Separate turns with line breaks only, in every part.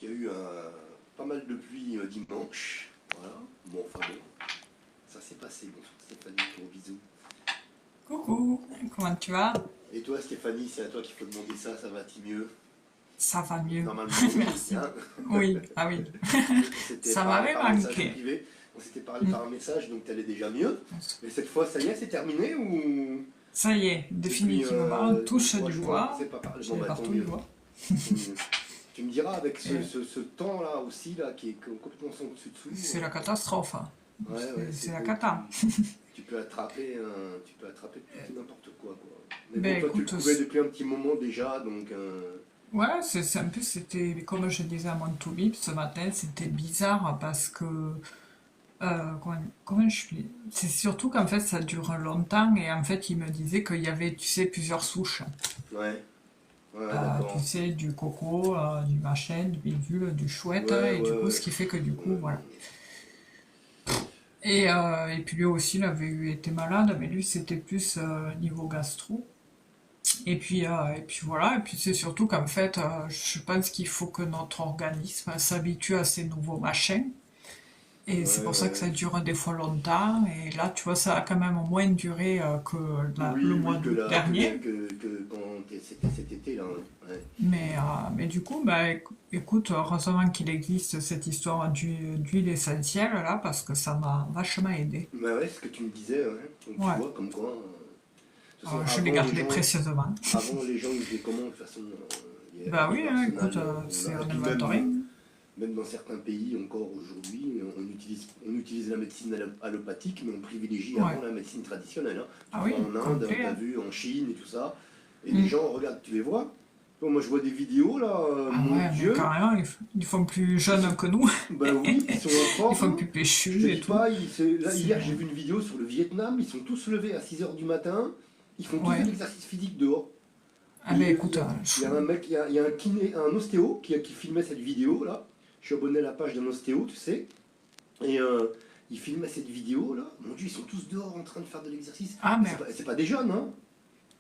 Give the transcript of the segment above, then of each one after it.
Il y a eu pas mal de pluie dimanche. Voilà. Bon, enfin bon, ça s'est passé. Bonsoir Stéphanie, gros bisous.
Coucou, comment tu vas?
Et toi Stéphanie, c'est à toi qu'il faut demander ça, ça va-t-il mieux?
Ça va mieux,
Normalement oui,
merci.
hein.
Oui, ah oui,
On s'était
ça
parlé
m'avait
par message
manqué.
privé. On s'était parlé
Mm.
par un message, donc t'allais déjà mieux. Mais cette fois, ça y est, c'est terminé ou
Ça y est,
depuis
définitivement, on touche
2-3
du
jours, on
bois.
s'est pas parlé. Bon
J'ai
bah tant
partout du
mieux.
bois.
Tant mieux. Tu me diras avec
Et
ce temps-là aussi, là, qui est complètement sans dessus-dessous.
c'est la catastrophe, hein.
Ouais, ouais,
C'est
c'est
la
beau.
cata.
Tu peux attraper, tu peux attraper tout et n'importe quoi, quoi. Mais bon,
Ben
toi, tu le
écoute,
couvais depuis un petit moment déjà, donc.
ouais, c'est un peu, c'était, comme je disais à mon toubib ce matin, c'était bizarre parce que, comment je suis... C'est surtout qu'en fait ça dure longtemps et en fait il me disait qu'il y avait, tu sais, plusieurs souches.
Ouais, ouais,
Tu
d'accord.
sais, du coco, du machin, du bidule, du chouette,
Ouais,
et du
ouais,
coup,
ouais.
ce qui fait que du coup,
Ouais,
voilà. Et puis lui aussi, il avait été malade, mais lui, c'était plus niveau gastro. Et puis voilà, et puis c'est surtout qu'en fait, je pense qu'il faut que notre organisme s'habitue à ces nouveaux machins. Et c'est
ouais,
pour ça que ça
ouais.
dure des fois longtemps. Et là, tu vois, ça a quand même moins duré que le
Oui,
mois
oui,
d'août dernier.
que quand c'était cet été, là. Ouais.
Mais du coup, bah, écoute, heureusement qu'il existe cette histoire d'huile essentielle là, parce que ça m'a vachement aidé.
Bah ouais, ce que tu me disais, ouais. Donc tu
Ouais,
vois, comme quoi. De toute façon,
je l'ai gardé précieusement.
avant les gens, ils faisaient comment? De toute façon, il y avait
Bah
des
oui, hein,
arsenals,
écoute,
on
c'est
a. Et
un
puis
inventory.
même dans certains pays, encore aujourd'hui, on utilise la médecine allopathique, mais on privilégie
Ouais.
avant la médecine traditionnelle, hein. Tu
Ah
le
oui,
vois en Inde,
complet,
tu as
hein.
vu en Chine et tout ça. Et les
Mm.
gens, regarde, tu les vois. Bon, moi, je vois des vidéos, là,
Ah
mon
ouais, mais
Dieu,
carrément, ils font plus
ils sont,
jeunes que nous.
bah oui, ils sont en
Ils font
forme.
plus
Je te
péchu et
dis
tout.
pas, là,
C'est...
hier, j'ai vu une vidéo sur le Vietnam, ils sont tous levés à 6 h du matin, ils font tous de
Ouais.
l'exercice physique dehors.
Ah
Et
ben écoute,
il y a un mec, il y a un kiné, un ostéo qui filmait cette vidéo là. Je suis abonné à la page d'un ostéo, tu sais. Et il filmait cette vidéo là. Mon Dieu, ils sont tous dehors en train de faire de l'exercice.
ah
Et
merde.
c'est pas des jeunes, hein.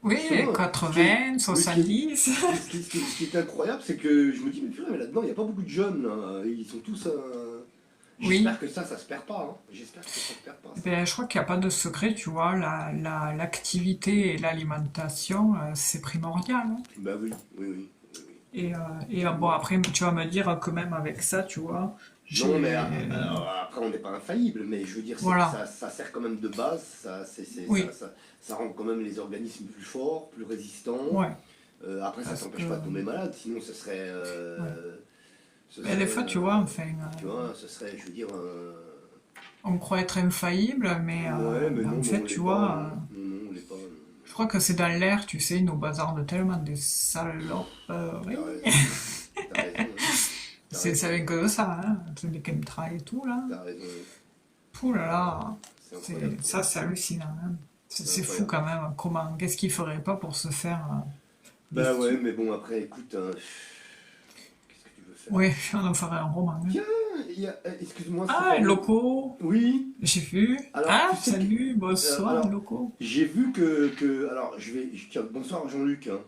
Oui,
Justement, ce qui est,
80,
oui,
70.
ce qui est incroyable, c'est que je me dis, mais purée, mais là-dedans, il n'y a pas beaucoup de jeunes là. Ils sont tous.
Oui.
J'espère que ça se perd pas, hein. J'espère que ça se perd pas, ça.
Ben, je crois qu'il n'y a pas de secret, tu vois, l'activité et l'alimentation, c'est primordial, hein.
Bah oui, oui, oui, oui, oui.
Et bon,
Effectivement.
après, tu vas me dire que même avec ça, tu vois,
Non, mais
j'ai...
alors, après, on n'est pas infaillible, mais je veux dire,
Voilà,
ça sert quand même de base,
oui,
ça rend quand même les organismes plus forts, plus résistants.
ouais,
Après, ça
parce que...
t'empêche pas de tomber malade, sinon
Ouais.
ce
Mais des
serait,
fois, tu vois, enfin,
tu vois, ce serait, je veux dire,
on croit être infaillible,
ouais, mais
mais en
non,
fait,
on l'est
tu
pas,
vois,
non, non, non, on l'est pas, non.
je crois que c'est dans l'air, tu sais, ils nous bazardent tellement des saloperies.
T'as raison, t'as raison, hein. T'as
C'est
raison,
avec que ça, hein, tous les chemtrails et tout, là.
t'as raison,
Pouh là là,
c'est incroyable, quoi.
ça c'est hallucinant, hein.
C'est
C'est fou
incroyable.
quand même. Comment, qu'est-ce qu'il ferait pas pour se faire des
Bah ouais,
sous?
mais bon, après, écoute, hein, qu'est-ce que tu veux faire?
Oui, on en ferait un roman, hein.
Tiens, excuse-moi
Ah,
Stéphanie.
locaux,
Oui,
j'ai vu.
alors
Ah,
tu sais que.
salut, bonsoir,
Alors,
locaux.
j'ai vu alors, tiens, bonsoir Jean-Luc, hein.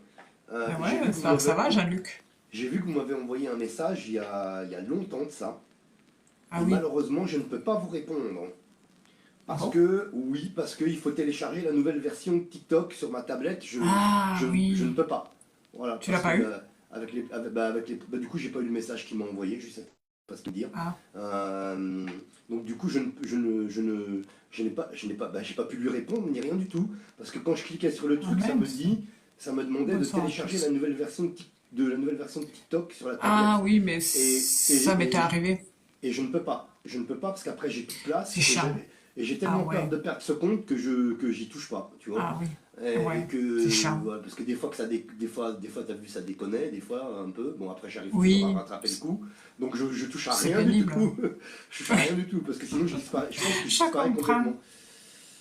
Ben
J'ai
ouais,
vu que vous
j'espère que ça
m'avez.
va, Jean-Luc.
J'ai vu que vous m'avez envoyé un message il y a longtemps de ça.
Ah
Et
oui.
malheureusement, je ne peux pas vous répondre.
Ah
Parce
bon?
que, oui, parce qu'il faut télécharger la nouvelle version de TikTok sur ma tablette.
Ah
Je ne
oui.
peux pas. Voilà,
Tu l'as
parce que
pas eu?
du coup, j'ai pas eu le message qu'il m'a envoyé, je sais pas ce que dire.
Ah,
Euh, donc du coup, j'ai pas pu lui répondre ni rien du tout, parce que quand je cliquais sur le
ah
truc,
mince.
ça me demandait de
Bonsoir à
télécharger
tous.
la nouvelle version de TikTok sur la
Ah
tablette,
oui, mais
et,
ça m'était
et, et,
arrivé.
et je ne peux pas. Je ne peux pas parce qu'après j'ai plus de place
C'est chiant.
et j'ai
Ah
tellement peur
ouais.
de perdre ce compte que j'y touche pas, tu vois.
Ah oui.
Et
Ouais, c'est
que
chiant.
voilà, parce que des fois des fois t'as vu ça déconnait, des fois un peu. Bon après j'arrive toujours à
Oui,
rattraper le coup, donc je touche à
c'est
rien du
pénible.
tout. Je touche à rien du tout parce que sinon je pense que je
Je
disparais
comprends.
complètement.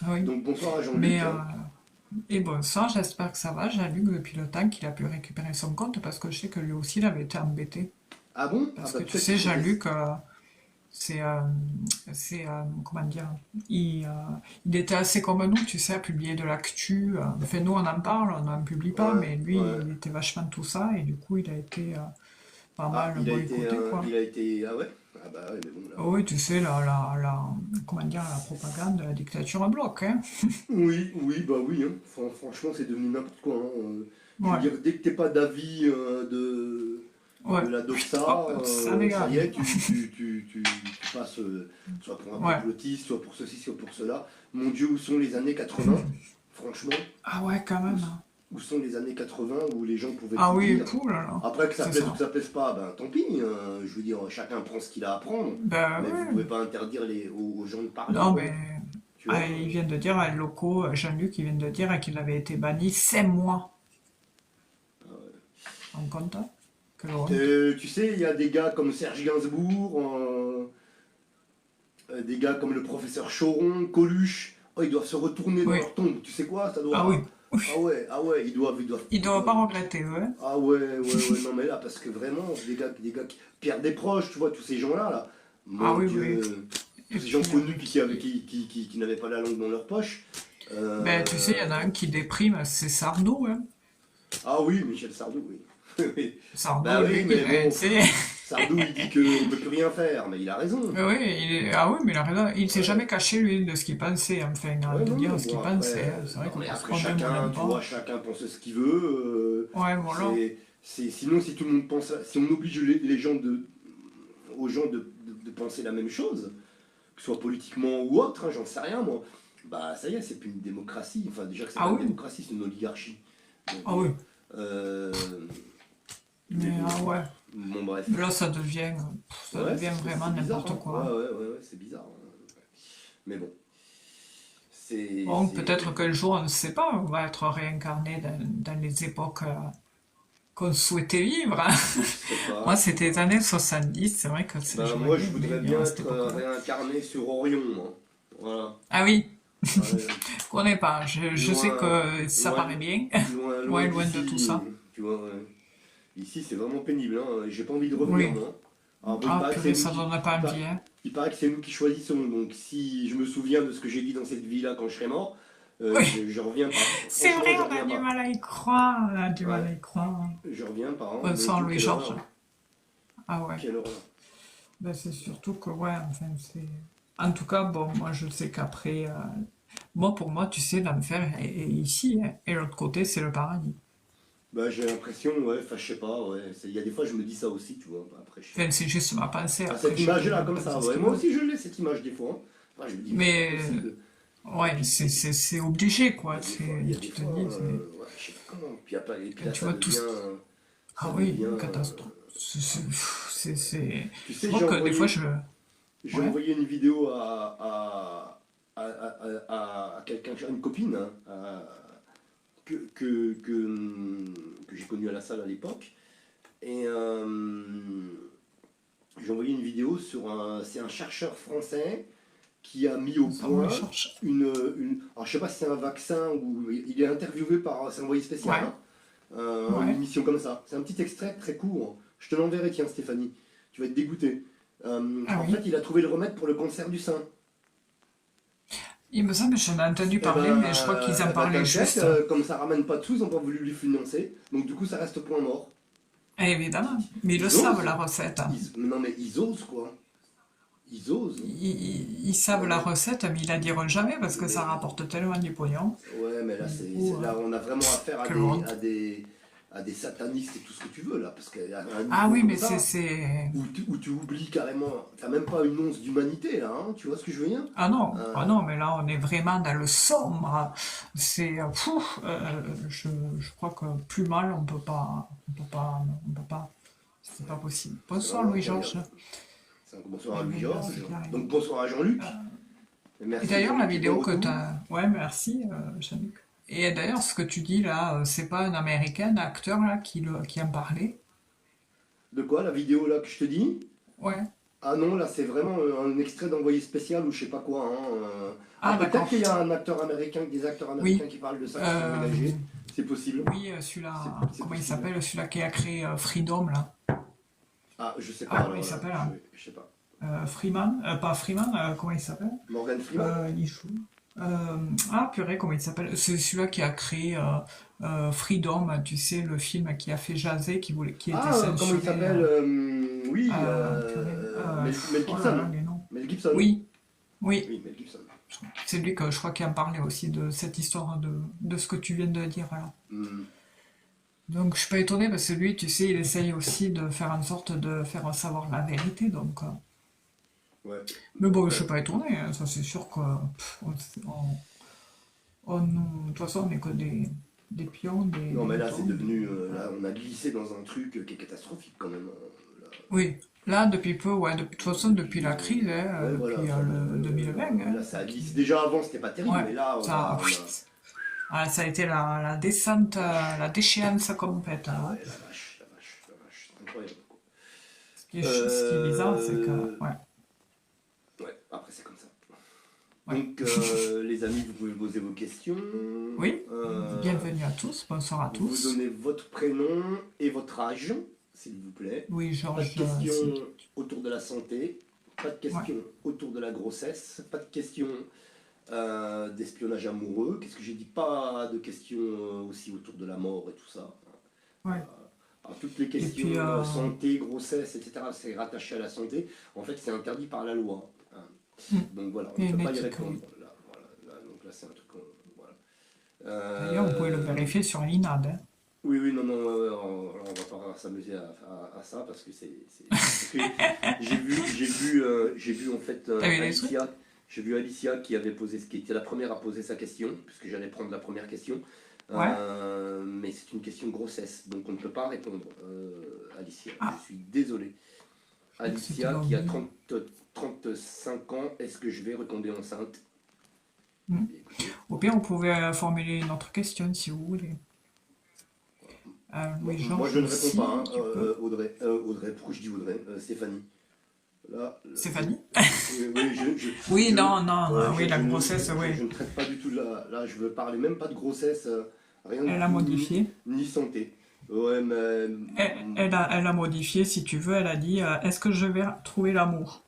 Oui.
Donc bonsoir à
Mais,
Jean-Luc, hein.
et bon, ça, j'espère que ça va. Jean-Luc, depuis le temps qu'il a pu récupérer son compte, parce que je sais que lui aussi, il avait été embêté.
Ah bon? Ah
Parce
bah
que tu
peut-être qu'il
sais,
faut que
Jean-Luc, c'est, euh, comment dire, il, euh, il était assez comme nous, tu sais, à publier de l'actu. Enfin, nous, on en parle, on n'en publie pas,
ouais,
mais lui,
ouais,
il était vachement tout ça, et du coup, il a été pas
Ah,
mal boycotté, quoi.
il a été, ah ouais? Ah bah ouais, mais bon là.
Oui, tu sais, comment dire, la propagande de la dictature à bloc, hein.
Oui, oui, bah oui, hein. Franchement, c'est devenu n'importe quoi, hein. Je veux
Ouais,
dire, dès que t'es pas d'avis
ouais.
de la
Hop,
doxa,
ça
ça y
dégage.
est, tu passes soit pour un
Ouais.
complotiste, soit pour ceci, soit pour cela. Mon Dieu, où sont les années 80? Franchement,
Ah ouais, quand
où,
même, hein.
où sont les années 80 où les gens pouvaient
Ah
tout
oui,
dire?
pou là là.
Après, que ça
C'est
plaise ou
ça.
que ça plaise pas, ben tant pis, hein. Je veux dire, chacun prend ce qu'il a à prendre,
Ben
mais vous
ouais.
pouvez pas interdire aux gens de parler,
Non,
quoi.
mais
Tu
ah,
vois?
ils viennent de dire, les locaux, Jean-Luc, ils viennent de dire qu'il avait été banni 5 mois. En compte, hein. Quelle honte.
Tu sais, il y a des gars comme Serge Gainsbourg, des gars comme le professeur Choron, Coluche. Oh, ils doivent se retourner dans
Oui.
leur tombe. Tu sais quoi? Ça
Ah oui.
doit. Ah ouais,
Ils
ils
doivent pas
doivent.
regretter, eux, hein.
Ah ouais, non mais là, parce que vraiment, des gars qui perdent des proches, tu vois, tous ces gens-là, là.
Ah
Mon
oui, oui.
Dieu, tous
Et
ces gens
puis,
connus qui n'avaient pas la langue dans leur poche.
ben, tu sais, il y en a
Euh,
un qui déprime, c'est Sardou, hein.
Ah oui, Michel Sardou, oui. Oui.
Sardou,
Bah oui,
lui,
mais
tu
bon,
sais.
Sardou, il dit qu'on ne peut plus rien faire, mais il a raison.
Oui, ah oui, mais il a raison. Il s'est jamais
Ouais.
caché, lui, de ce qu'il pensait, enfin,
Ouais,
de
non,
dire
non,
ce
bon,
qu'il
après,
pensait, hein. C'est vrai
non,
que
mais
pour se
après,
qu'on aime ou on
chacun,
n'aime
tu vois,
pas.
chacun pense ce qu'il veut.
Ouais, voilà.
Sinon, si tout le monde pense, si on oblige les gens aux gens de penser la même chose, que ce soit politiquement ou autre, hein, j'en sais rien, moi, bah ça y est, c'est plus une démocratie. Enfin, déjà que c'est
Ah
pas une
oui,
démocratie, c'est une oligarchie.
ah
Donc,
oui.
mais
Mais
bon,
ah ouais.
bon, bref.
Là, ça
Ouais,
devient vraiment
c'est bizarre,
n'importe
hein. Ouais,
quoi.
ouais, c'est bizarre, hein. Mais bon, c'est.
Bon,
c'est-
peut-être qu'un jour, on ne sait pas, on va être réincarné dans les époques qu'on souhaitait vivre, hein.
Je sais
Moi,
pas.
c'était les années 70, c'est vrai que
Ben,
j'aurais
moi,
bien
je
aimé
voudrais
vivre
bien
à cette
être
époque-là.
réincarné sur Orion, moi. Voilà.
Ah oui,
Ouais.
je connais pas, je sais
Loin,
que ça
loin,
paraît bien,
loin
loin, loin de tout
d'ici.
ça.
Tu vois, ouais. Ici, c'est vraiment pénible, hein. J'ai pas envie de revenir,
Oui.
moi. Alors, bon,
Ah purée, ça donne pas envie, hein.
il paraît que c'est nous qui choisissons. Donc, si je me souviens de ce que j'ai dit dans cette vie-là quand je serai mort,
Oui,
je reviens pas.
c'est
Franchement,
vrai,
je
on a
reviens
du
pas.
mal à y croire, on a du mal
Ouais,
à y croire.
je reviens pas, hein.
Bon
Mon
sang,
Dieu, quelle
Louis-Georges.
horreur.
Ah ouais.
Quelle horreur.
Ben, c'est surtout que, ouais, enfin, c'est... En tout cas, bon, moi, je sais qu'après... Moi, pour moi, tu sais, l'enfer est ici, hein, et l'autre côté, c'est le paradis.
Bah, j'ai l'impression, ouais, enfin, je sais pas, ouais. Il y a des fois, je me dis ça aussi, tu vois. Bah, après, je sais
Enfin,
pas.
c'est juste ma pensée,
Ah,
après,
cette
chacun
image-là,
peut
comme ça,
penser ce
ouais.
qu'il
Moi
veut.
aussi, je l'ai, cette image, des fois, hein. Enfin, je me dis, mais c'est pas
Mais,
possible. Et
ouais,
puis,
c'est obligé,
il y
quoi.
a des fois, il y a des
Tu te
fois,
dis,
ouais, je sais pas comment. Puis, et puis
quand
là,
tu vois tout ce qui...
ça
Ah oui,
devient.
une catastrophe.
Tu
Je
sais,
crois que des fois,
j'ai
Ouais,
envoyé une vidéo à quelqu'un, une copine, hein, que, que, que, que j'ai connue à la salle à l'époque. Et j'ai envoyé une vidéo c'est un chercheur français qui a mis au
ça, on les
point
cherche.
alors je sais pas si c'est un vaccin ou il est interviewé par, c'est un envoyé spécial,
Ouais,
hein, une
ouais.
émission comme ça. C'est un petit extrait très court. Je te l'enverrai, tiens, Stéphanie. Tu vas être dégoûté.
Ah
En fait,
oui.
il a trouvé le remède pour le cancer du sein.
Il me semble que j'en ai entendu parler, mais je crois qu'ils en parlaient
T'inquiète,
juste.
comme ça ramène pas de sous, ils n'ont pas voulu lui financer. Donc du coup, ça reste point mort.
Évidemment. Mais ils le
Ils
savent, la
osent.
recette.
Non mais ils osent quoi. Ils osent.
Ils savent la
Ouais.
recette, mais ils la diront jamais parce que
Mais,
ça rapporte tellement du pognon.
ouais, mais là,
Du coup,
là, on a vraiment affaire
quelle honte.
à des satanistes et tout ce que tu veux là, parce qu'à un
Ah
niveau
oui,
comme
mais
ça,
c'est...
où tu oublies carrément, t'as même pas une once d'humanité là, hein, tu vois ce que je veux dire?
Ah
Euh,
non, mais là, on est vraiment dans le sombre. C'est... je crois que plus mal, on peut pas. C'est pas possible.
c'est
Bonsoir,
vraiment
Louis-Georges.
incroyable. Bonsoir à
Eh oui, là, c'est
Louis-Georges,
clair.
donc bonsoir à Jean-Luc, et
Et
merci
d'ailleurs, la
Jean-Luc qui est de
vidéo que
retour.
t'as... Ouais, merci, Jeannick. Et d'ailleurs, ce que tu dis là, c'est pas un Américain, un acteur là, qui en parlait?
De quoi, la vidéo là que je te dis?
Ouais.
Ah non, là c'est vraiment un extrait d'envoyé spécial ou je sais pas quoi, hein. Ah
Ah,
peut-être
d'accord.
qu'il y a un acteur américain, des acteurs américains
Oui.
qui parlent de ça, qui sont
Euh,
engagés, c'est possible,
oui, celui-là,
c'est
comment il
possible.
s'appelle? Celui-là qui a créé Freedom, là.
Ah, je sais pas
Ah, comment
alors
il
là,
s'appelle? Hein
je sais pas.
Freeman? Pas Freeman, comment il s'appelle?
Morgan Freeman?
Il joue. Ah, purée, comment il s'appelle? C'est celui-là qui a créé Freedom, tu sais, le film qui a fait jaser, qui était
Ah, comment il
censuré.
s'appelle oui,
Purée.
Mel
Oh là là,
Gibson.
les noms.
Mel Gibson.
Oui, oui.
Oui, Mel Gibson.
C'est lui que je crois qui en parlait aussi de cette histoire de ce que tu viens de dire là.
Hmm,
Donc je suis pas étonnée parce que lui, tu sais, il essaye aussi de faire en sorte de faire savoir la vérité. Donc,
ouais.
mais bon, je
Ouais.
suis pas étonnée, hein, ça c'est sûr que de toute façon, on n'est que des pions,
Non,
des
mais là, c'est
moutons.
devenu. Là, on a glissé dans un truc qui est catastrophique quand même. Là.
Oui, là, depuis peu, ouais, de toute façon, depuis la crise, hein,
Ouais, voilà.
depuis
Enfin,
le 2020, hein,
là, ça a glissé. Déjà avant, c'était pas terrible,
ouais,
mais là,
ça, oui. Ah, ça a été la descente, la déchéance complète,
Ah
hein.
ouais, la vache, la vache, la vache. C'est incroyable, quoi.
Ce qui est bizarre, c'est que, ouais,
Ouais, après, c'est comme ça.
ouais.
Donc, les amis, vous pouvez poser vos questions.
Oui,
Euh,
bienvenue à tous, bonsoir à
vous
tous.
donnez votre prénom et votre âge, s'il vous plaît.
Oui,
Pas de
Georges,
questions
si.
autour de la santé, pas de
Ouais,
questions autour de la grossesse, pas de questions d'espionnage amoureux. Qu'est-ce que j'ai dit? Pas de questions aussi autour de la mort et tout ça.
ouais.
Alors, toutes les
Et puis,
questions santé, grossesse, etc., c'est rattaché à la santé. En fait, c'est interdit par la loi. Hein.
hmm,
Donc voilà, on
il
ne
y a
peut
une
pas y
éthique,
répondre.
oui.
Là, voilà, donc là, c'est un truc. Voilà.
D'ailleurs, vous pouvez le
Euh,
vérifier sur l'INAD, hein.
oui, oui, non, non, on va pas s'amuser à ça parce que parce que j'ai vu en fait
T'as vu des trucs?
Alicia, j'ai vu Alicia qui était la première à poser sa question, puisque j'allais prendre la première question.
Ouais.
Mais c'est une question de grossesse, donc on ne peut pas répondre, Alicia. Je
Ah,
suis désolé.
je crois que c'était
Alicia qui a
l'ONU.
35 ans, est-ce que je vais retomber enceinte?
Hmm.
Écoutez,
Au pire, vous pouvez formuler une autre question si vous voulez.
moi,
Oui,
moi, je
Georges
ne réponds pas,
aussi,
hein,
tu peux.
Audrey, pourquoi je dis Audrey? Stéphanie. Là,
Stéphanie?
oui,
Oui, non, non, oui, la grossesse,
je
oui.
ne traite pas du tout de là, je veux parler même pas de grossesse, rien du
Elle a
tout,
modifié.
ni santé. Ouais, mais.
Elle a modifié, si tu veux, elle a dit est-ce que je vais trouver l'amour?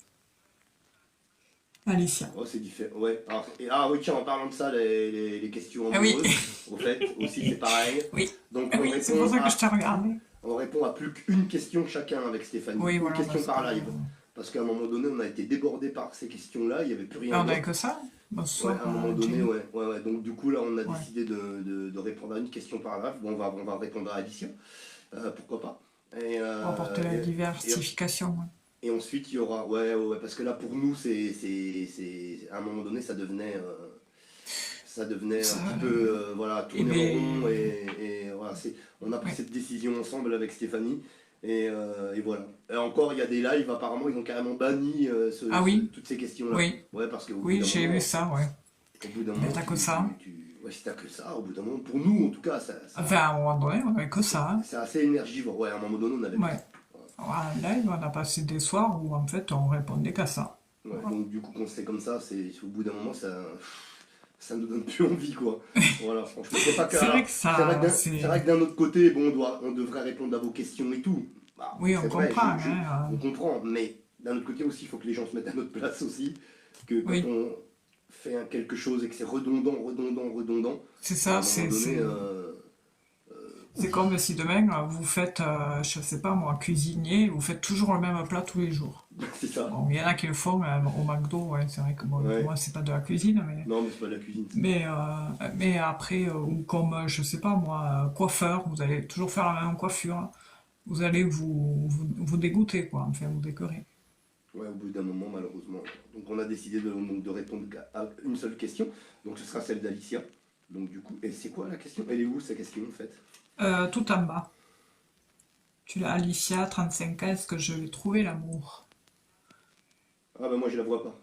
Alicia.
Oh, c'est différent. Ouais. Ah oui, tiens, en parlant de ça, les questions
Ah oui,
amoureuses, au fait, aussi c'est pareil.
oui,
Donc
ah oui, c'est pour ça que je t'ai regardé.
on répond à plus qu'une question chacun avec Stéphanie.
Oui,
Une
voilà, bah,
question
c'est
par
pas
live.
grave.
Parce qu'à un moment donné, on a été débordé par ces questions-là, il n'y avait plus rien
Ben, on avait
d'autre.
que ça.
Ouais,
Bonsoir,
à un moment donné,
Jenny.
ouais. Donc du coup, là, on a
Ouais.
décidé de répondre à une question par live. Bon, on va répondre à Alicia, pourquoi pas. Et,
Pour apporter la
et,
diversification. Ouais.
et ensuite, il y aura... Ouais, parce que là, pour nous, à un moment donné, ça devenait un
Ça,
petit peu, voilà,
et
tourner en rond.
ben,
Et voilà, on a pris
ouais.
cette décision ensemble avec Stéphanie. Et voilà. Et encore, il y a des lives, apparemment, ils ont carrément banni
Ah oui,
toutes ces questions-là.
oui,
Ouais, parce qu'au bout
oui,
d'un
j'ai vu
moment,
ça, ouais.
au bout d'un
Mais
moment,
t'as que ça.
ouais, si t'as que ça, au bout d'un moment, pour nous en tout cas,
Enfin, à un moment donné, on avait que ça, hein.
c'est assez énergivore. Ouais, à un moment donné, on avait que
Ouais.
ça.
En live, on a passé des soirs où en fait on répondait qu'à ça.
Ouais,
Voilà.
donc du coup, quand c'est comme ça, au bout d'un moment, ça nous donne plus envie, quoi. Voilà, franchement, c'est pas que.
C'est vrai
Alors,
que ça,
c'est vrai que d'un autre côté, bon, on devrait répondre à vos questions et tout. Bah,
oui,
c'est
on
vrai,
comprend, hein.
on comprend, mais d'un autre côté aussi, il faut que les gens se mettent à notre place aussi, que quand
Oui,
on fait quelque chose et que c'est redondant,
c'est
à un
ça,
moment donné,
c'est comme si demain vous faites, je sais pas moi, cuisinier, vous faites toujours le même plat tous les jours.
c'est ça.
Bon, il y en a qui le font au McDo, ouais, c'est vrai que bon, pour
Ouais.
moi c'est pas de la cuisine,
Non, mais c'est pas de la cuisine.
mais après, ou comme, je sais pas moi, coiffeur, vous allez toujours faire la même coiffure, vous allez vous dégoûter, quoi, enfin vous décorer.
Ouais, au bout d'un moment, malheureusement. Donc on a décidé de répondre à une seule question. Donc ce sera celle d'Alicia. Donc du coup, et c'est quoi la question? Elle est où sa question en fait?
Tout en bas. Tu l'as, Alicia, 35 ans, est-ce que je vais trouver l'amour?
Ah bah moi je la vois pas.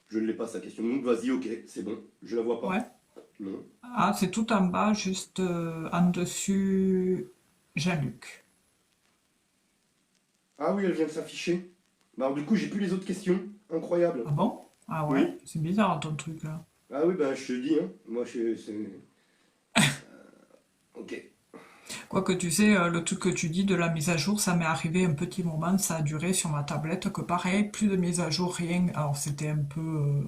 Je ne l'ai pas sa question. Donc vas-y, ok, c'est bon. Je la vois pas.
Ouais.
Non.
Ah, c'est tout en bas, juste en dessus, Jean-Luc.
Ah oui, elle vient de s'afficher. Bah alors du coup, j'ai plus les autres questions. Incroyable.
Ah bon? Ah ouais,
Oui.
c'est bizarre ton truc là.
Ah oui, bah je te dis, hein. Moi Ok.
Quoique tu sais, le truc que tu dis de la mise à jour, ça m'est arrivé un petit moment, ça a duré sur ma tablette, que pareil, plus de mise à jour, rien. Alors c'était un peu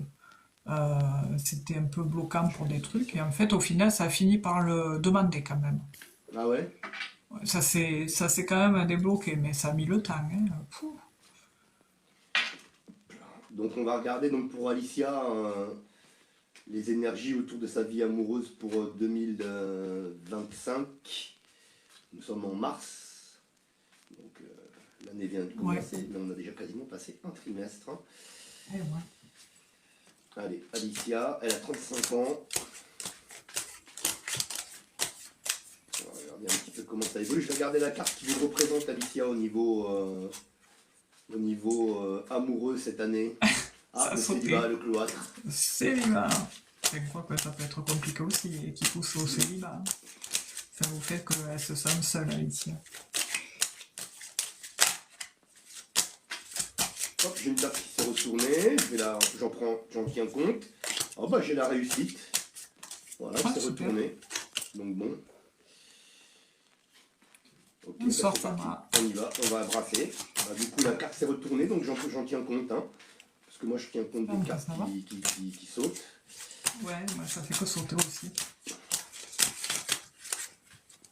C'était un peu bloquant pour des trucs. Et en fait, au final, ça a fini par le demander quand même.
Ah ouais?
Ouais, ça s'est quand même débloqué, mais ça a mis le temps, hein. Pouh.
Donc on va regarder donc pour Alicia les énergies autour de sa vie amoureuse pour 2025. Nous sommes en mars, donc l'année vient de
Ouais.
commencer, mais on a déjà quasiment passé un trimestre, hein.
Eh ouais.
Allez, Alicia, elle a 35 ans. On va regarder un petit peu comment ça évolue. Je vais regarder la carte qui vous représente, Alicia, au niveau amoureux cette année. Ah,
Ça a
le
sauté.
célibat, le cloître.
Célibat. Je crois que ça peut être compliqué aussi, et qui pousse au célibat. Ça vous fait qu'elle se sent seule, Alicia.
Hop, j'ai une carte qui s'est retournée. J'en tiens compte. Oh bah j'ai la réussite. Voilà,
Ah,
c'est
super.
retourné. Donc bon. Ok,
On
bah
sort
c'est
ça
parti.
va.
On y va, on va brasser. Bah, du coup, la carte s'est retournée, donc j'en tiens compte, hein. Parce que moi, je tiens compte
Ah,
des
bah,
cartes
ça va.
qui sautent.
Ouais, moi ça fait que sauter aussi.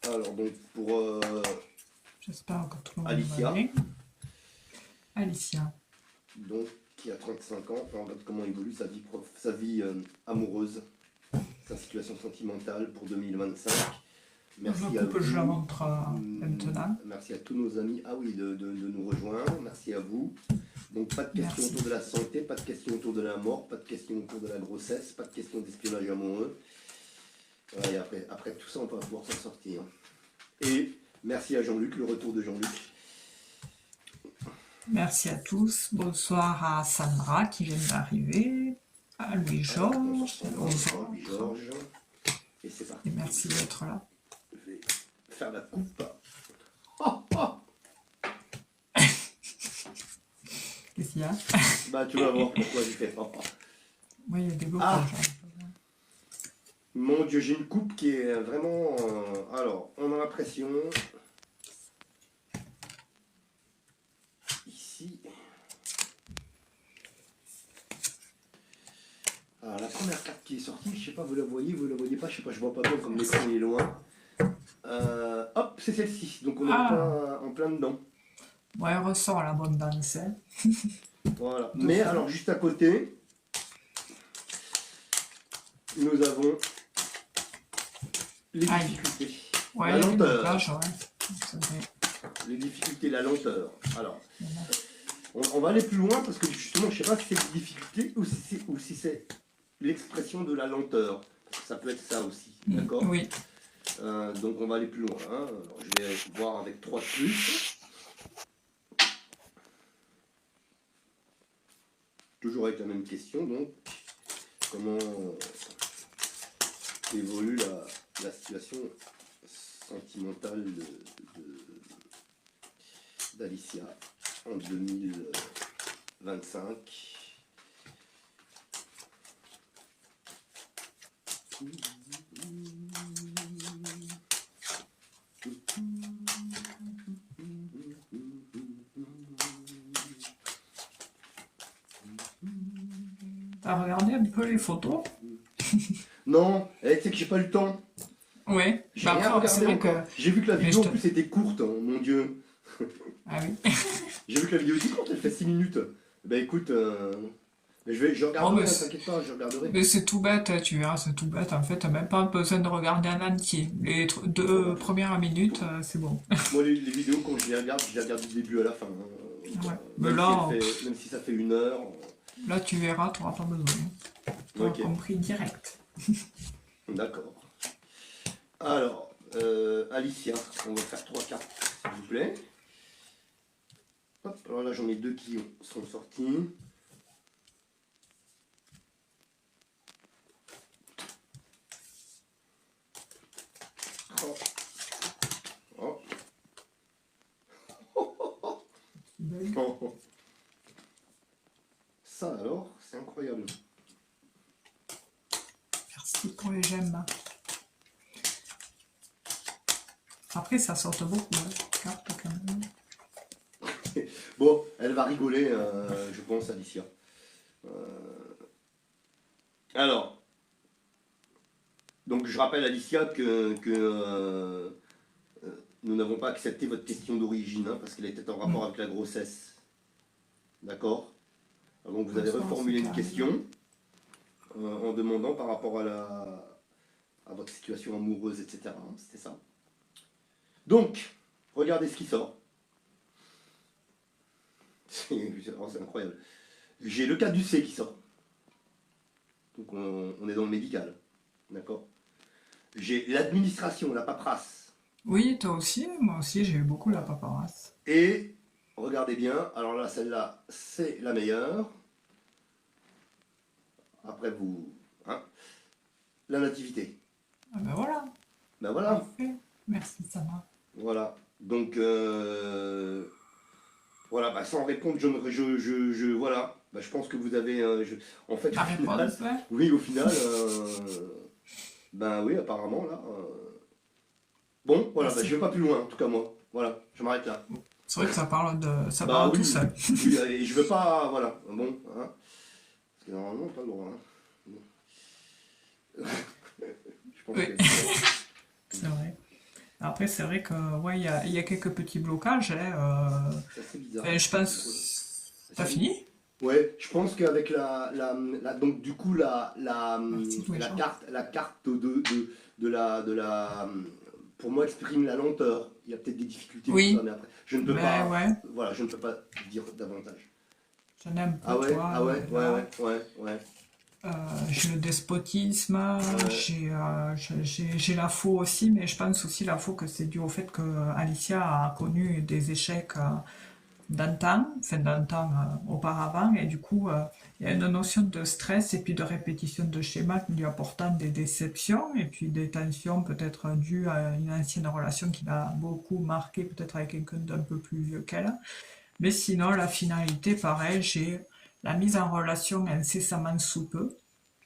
Alors, donc, pour
J'espère que tout le monde va
Alicia,
bien. Alicia.
donc, qui a 35 ans, on regarde comment évolue sa vie amoureuse, sa situation sentimentale pour 2025.
Je
Merci à
coupe, je la
vous.
montre maintenant.
Merci à tous nos amis, ah oui, de nous rejoindre. Merci à vous. Donc pas de questions
Merci.
autour de la santé, pas de questions autour de la mort, pas de questions autour de la grossesse, pas de questions d'espionnage amoureux. Voilà, et après tout ça, on va pouvoir s'en sortir. Et merci à Jean-Luc, le retour de Jean-Luc.
Merci à tous. Bonsoir à Sandra qui vient d'arriver. À
Alors, bonsoir
Louis-Georges,
Sandra,
aux
bonsoir
autres.
Louis-Georges. Et c'est
Et
parti.
merci d'être là.
Je vais faire la coupe. Oh, oh.
Qu'est-ce qu'il y a?
Bah tu vas voir pourquoi j'ai fait. Oh, oh.
Oui, il y a des
Ah,
blocages, hein.
mon Dieu, j'ai une coupe qui est vraiment... alors, on a l'impression... Ici... Alors, la première carte qui est sortie, je sais pas, vous la voyez pas, je sais pas, je vois pas bien comme l'écran il est loin. Hop, c'est celle-ci, donc on est
Ah,
en plein dedans.
ouais, elle ressort l'abondance, hein.
Voilà.
Deux
Mais
fois.
alors, juste à côté, nous avons les
Aïe.
difficultés.
Ouais,
La
il y a des
lenteur.
blocages, ouais. C'est vrai.
Les difficultés, la lenteur. Alors,
Il y en a.
on va aller plus loin parce que justement, je sais pas si c'est des difficultés ou si c'est l'expression de la lenteur. Ça peut être ça aussi, d'accord?
Oui,
Donc on va aller plus loin, hein. Alors, je vais voir avec 3 de plus. Toujours avec la même question, donc comment évolue la situation sentimentale d'Alicia en 2025.
t'as regardé un peu les photos?
Non, tu sais que j'ai pas eu le temps.
Ouais.
J'ai
Bah
rien
après, c'est
regardé
vrai que...
encore. J'ai vu que la
Mais
vidéo en plus était courte, hein, mon Dieu.
Ah oui.
J'ai vu que la vidéo était courte, elle fait 6 minutes. Bah écoute, je
Oh,
regarderai, hein, t'inquiète pas, je regarderai.
mais c'est tout bête, hein, tu verras, c'est tout bête. En fait, t'as même pas besoin de regarder en entier. Les 2 premières minutes, c'est bon.
Moi, les vidéos, quand je les regarde du début à la fin, hein.
Ouais. Mais
Même,
là,
même si ça fait 1 heure.
là, tu verras, t'auras pas besoin. T'auras
Ok,
compris direct.
d'accord. Alors, Alicia, on va faire 3 cartes, s'il vous plaît. Hop, alors là, j'en ai 2 qui sont sortis. Oh. Oh.
Bug.
Oh. Ça alors, c'est incroyable.
Merci pour les j'aime. Après, ça saute beaucoup, hein. Carte quand même.
Bon, elle va rigoler, je pense, Alicia. Alors, donc je rappelle Alicia nous n'avons pas accepté votre question d'origine, hein, parce qu'elle était en rapport avec la grossesse. D'accord? Donc vous avez
Ça,
reformulé
c'était
une
amusant.
question en demandant par rapport à votre situation amoureuse, etc. hein, C'était ça. Donc, regardez ce qui sort. C'est incroyable. J'ai le caducée qui sort. Donc on est dans le médical. D'accord? J'ai l'administration, la paperasse.
Oui, toi aussi, moi aussi, j'ai eu beaucoup la paperasse.
Et, regardez bien, alors là, celle-là, c'est la meilleure. Après, vous. Hein, la nativité.
Ah ben voilà,
Ben voilà,
parfait. Merci, Sama.
voilà. Donc, voilà, bah, sans répondre, voilà. Bah, je pense que vous avez. En fait,
La
au final,
réponse, ouais.
oui, au final, ben oui, apparemment, là. Bon,
Bah,
voilà, bah, je vais pas plus loin, en tout cas, moi. Voilà, je m'arrête là.
c'est vrai que ça
Bah
parle tout
oui,
seul.
oui, et je veux pas. Voilà, bon, hein. Parce que normalement, on n'a pas le droit. Hein. Je pense
Oui,
que.
c'est vrai. Après, c'est vrai que ouais, il y a quelques petits blocages, hein,
C'est assez bizarre.
enfin, je
C'est drôle.
pense. T'as fini?
Ouais, je pense qu'avec donc du coup
Merci, tous les gens.
la carte pour moi exprime la lenteur. Il y a peut-être des difficultés pour ça,
Oui,
mais après, je ne peux
ben
pas,
ouais,
voilà, je ne peux pas dire davantage.
j'en ai un
Ah
peu,
ouais,
toi,
ah ouais, ouais,
là.
ouais, ouais, ouais,
Euh, j'ai le despotisme,
ouais.
j'ai la faux aussi, mais je pense aussi la faux que c'est dû au fait que Alicia a connu des échecs d'antan auparavant, et du coup, il y a une notion de stress et puis de répétition de schémas qui lui apportant des déceptions et puis des tensions peut-être dues à une ancienne relation qui l'a beaucoup marqué, peut-être avec quelqu'un d'un peu plus vieux qu'elle. Mais sinon, la finalité, pareil, j'ai la mise en relation incessamment sous peu.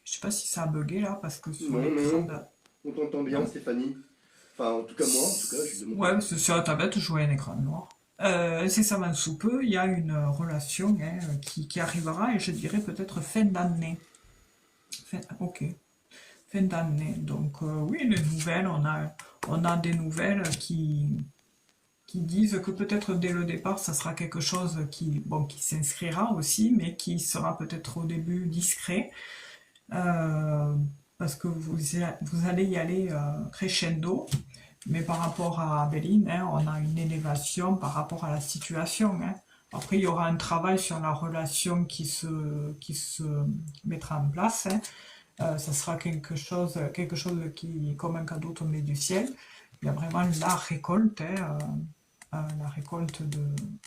Je sais pas si ça a bugué là, parce que sur
Non,
l'écran
non,
de...
on t'entend bien,
Non.
Stéphanie. Enfin, en tout cas moi, en tout cas, je suis de mon
Ouais,
côté.
parce que sur la tablette, je vois un écran noir. Incessamment sous peu, il y a une relation hein, qui arrivera, et je dirais peut-être fin d'année. Ok, fin d'année. Donc oui, les nouvelles, on a des nouvelles qui disent que peut-être dès le départ, ça sera quelque chose bon, qui s'inscrira aussi, mais qui sera peut-être au début discret, euh, parce que vous allez y aller crescendo. Mais par rapport à Béline, hein, on a une élévation par rapport à la situation. Hein. Après, il y aura un travail sur la relation qui se mettra en place. Hein. Ça sera quelque chose qui, comme un cadeau tombé du ciel. Il y a vraiment la récolte, hein, la récolte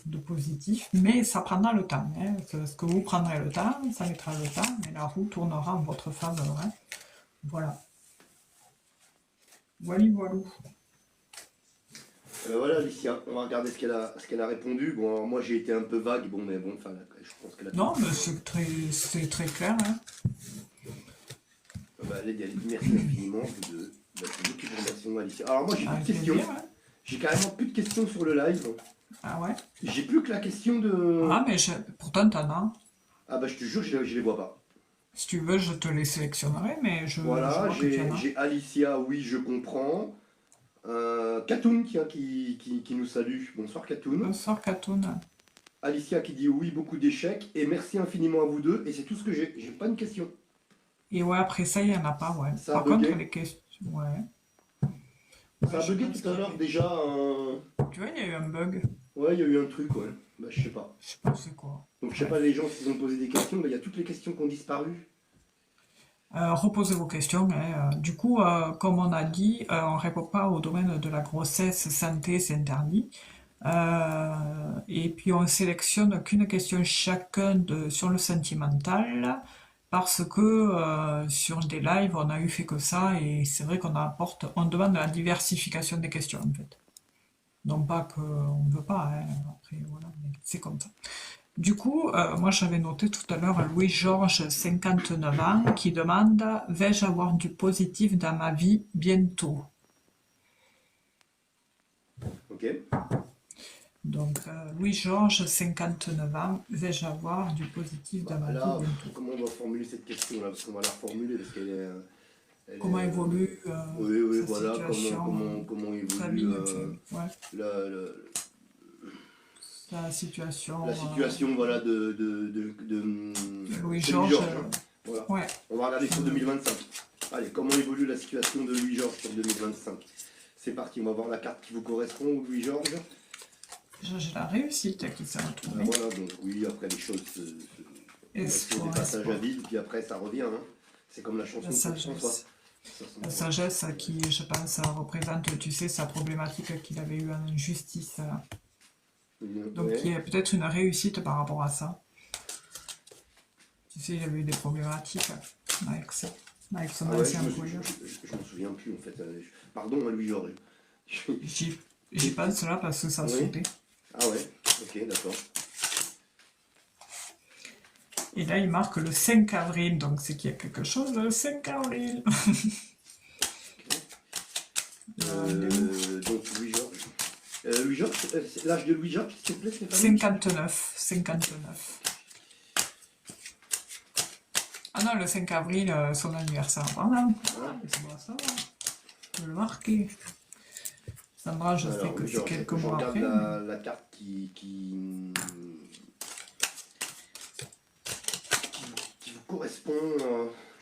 de positifs, mais ça prendra le temps. Hein. Ce que vous prendrez le temps, ça mettra le temps, mais la roue tournera en votre faveur. Hein. Voilà. Voilà, voilà.
Voilà, Alicia, on va regarder ce qu'elle a répondu. Bon, alors, moi j'ai été un peu vague, bon, mais bon, enfin, je pense qu'elle a
Non,
compris.
mais c'est très clair. Hein.
Bah, elle dit merci infiniment, vous deux. Bah, c'est beaucoup de remerciements, Alicia. Alors moi j'ai plus de
Avec
questions.
plaisir. Hein.
J'ai carrément plus de questions sur le live.
Ah ouais.
J'ai plus que la question de.
Ah, mais pourtant t'en as.
Ah bah je te jure, je les vois pas.
Si tu veux, je te les sélectionnerai, mais je
Voilà,
vois que tu en as.
j'ai Alicia, oui, je comprends. Katoun qui nous salue. Bonsoir Katoun.
Bonsoir, Katoun.
Alicia qui dit oui, beaucoup d'échecs. Et merci infiniment à vous deux. Et c'est tout ce que j'ai. J'ai pas une question.
Et ouais, après ça, il n'y en a pas, ouais.
Ça a
Par contre,
bugué.
les questions. Ouais.
Ça
Ouais,
a
je
bugué
pense
tout à
qu'il y
l'heure
avait.
déjà.
Tu vois, il y a eu un bug.
Ouais, il y a eu un truc, ouais. Bah je sais pas.
Je sais pas c'est quoi.
Donc je sais pas
Bref.
les gens s'ils ont posé des questions, mais il y a toutes les questions qui ont disparu.
Reposez vos questions. Hein. Du coup, comme on a dit, on ne répond pas au domaine de la grossesse, santé, c'est interdit. Et puis on sélectionne qu'une question chacun sur le sentimental parce que sur des lives on a eu fait que ça et c'est vrai on demande la diversification des questions en fait. Non pas qu'on ne veut pas, hein, après voilà, mais c'est comme ça. Du coup, moi j'avais noté tout à l'heure Louis-Georges, 59 ans, qui demande vais-je avoir du positif dans ma vie bientôt?
Ok.
Donc, Louis-Georges, 59 ans, vais-je avoir du positif de
Bah,
ma vie
là,
bientôt?
comment on va formuler cette question-là? Parce qu'on va la reformuler, parce qu'elle est, elle est,
Comment évolue
oui, oui,
sa
voilà,
situation,
comment évolue
famille, enfin, ouais,
la, la,
sa situation
la situation, voilà,
de
c'est Louis
Louis-Georges,
Georges, hein. Voilà.
ouais,
On va regarder sur
euh,
2025. Allez, comment évolue la situation de Louis Georges sur 2025? C'est parti, on va voir la carte qui vous correspond, Louis Georges.
déjà j'ai la réussite qui s'est
Ben
retrouvée.
voilà, donc oui, après les choses il y a toujours des
Espoir,
passages à
espoir.
vide, puis après ça revient, hein. C'est comme la
La
chanson de Claude François.
sagesse.
Ça
La
sent-
sagesse qui, je pense, représente, tu sais, sa problématique qu'il avait eue en justice. Donc, il
Ouais.
y a peut-être une réussite par rapport à ça. Tu sais, il avait eu des problématiques avec son
Ah ouais,
ancien employeur.
je m'en souviens plus en fait. Pardon, hein, Louis-Georges.
J'y pense là parce que ça a
Oui.
sauté.
Ah ouais, ok, d'accord.
Et là, il marque le 5 avril, donc c'est qu'il y a quelque chose le 5 avril.
Donc Louis-Georges. Louis-Georges, c'est l'âge de Louis-Georges, s'il te plaît, Stéphanie?
59, 59. Ah non, le 5 avril, son anniversaire. Pardon.
Hein.
C'est bon, ça va. Je peux le marquer. Sandra, je sais
Alors,
que c'est
Louis-Georges,
quelques
je
mois
regarde
après.
la carte qui vous correspond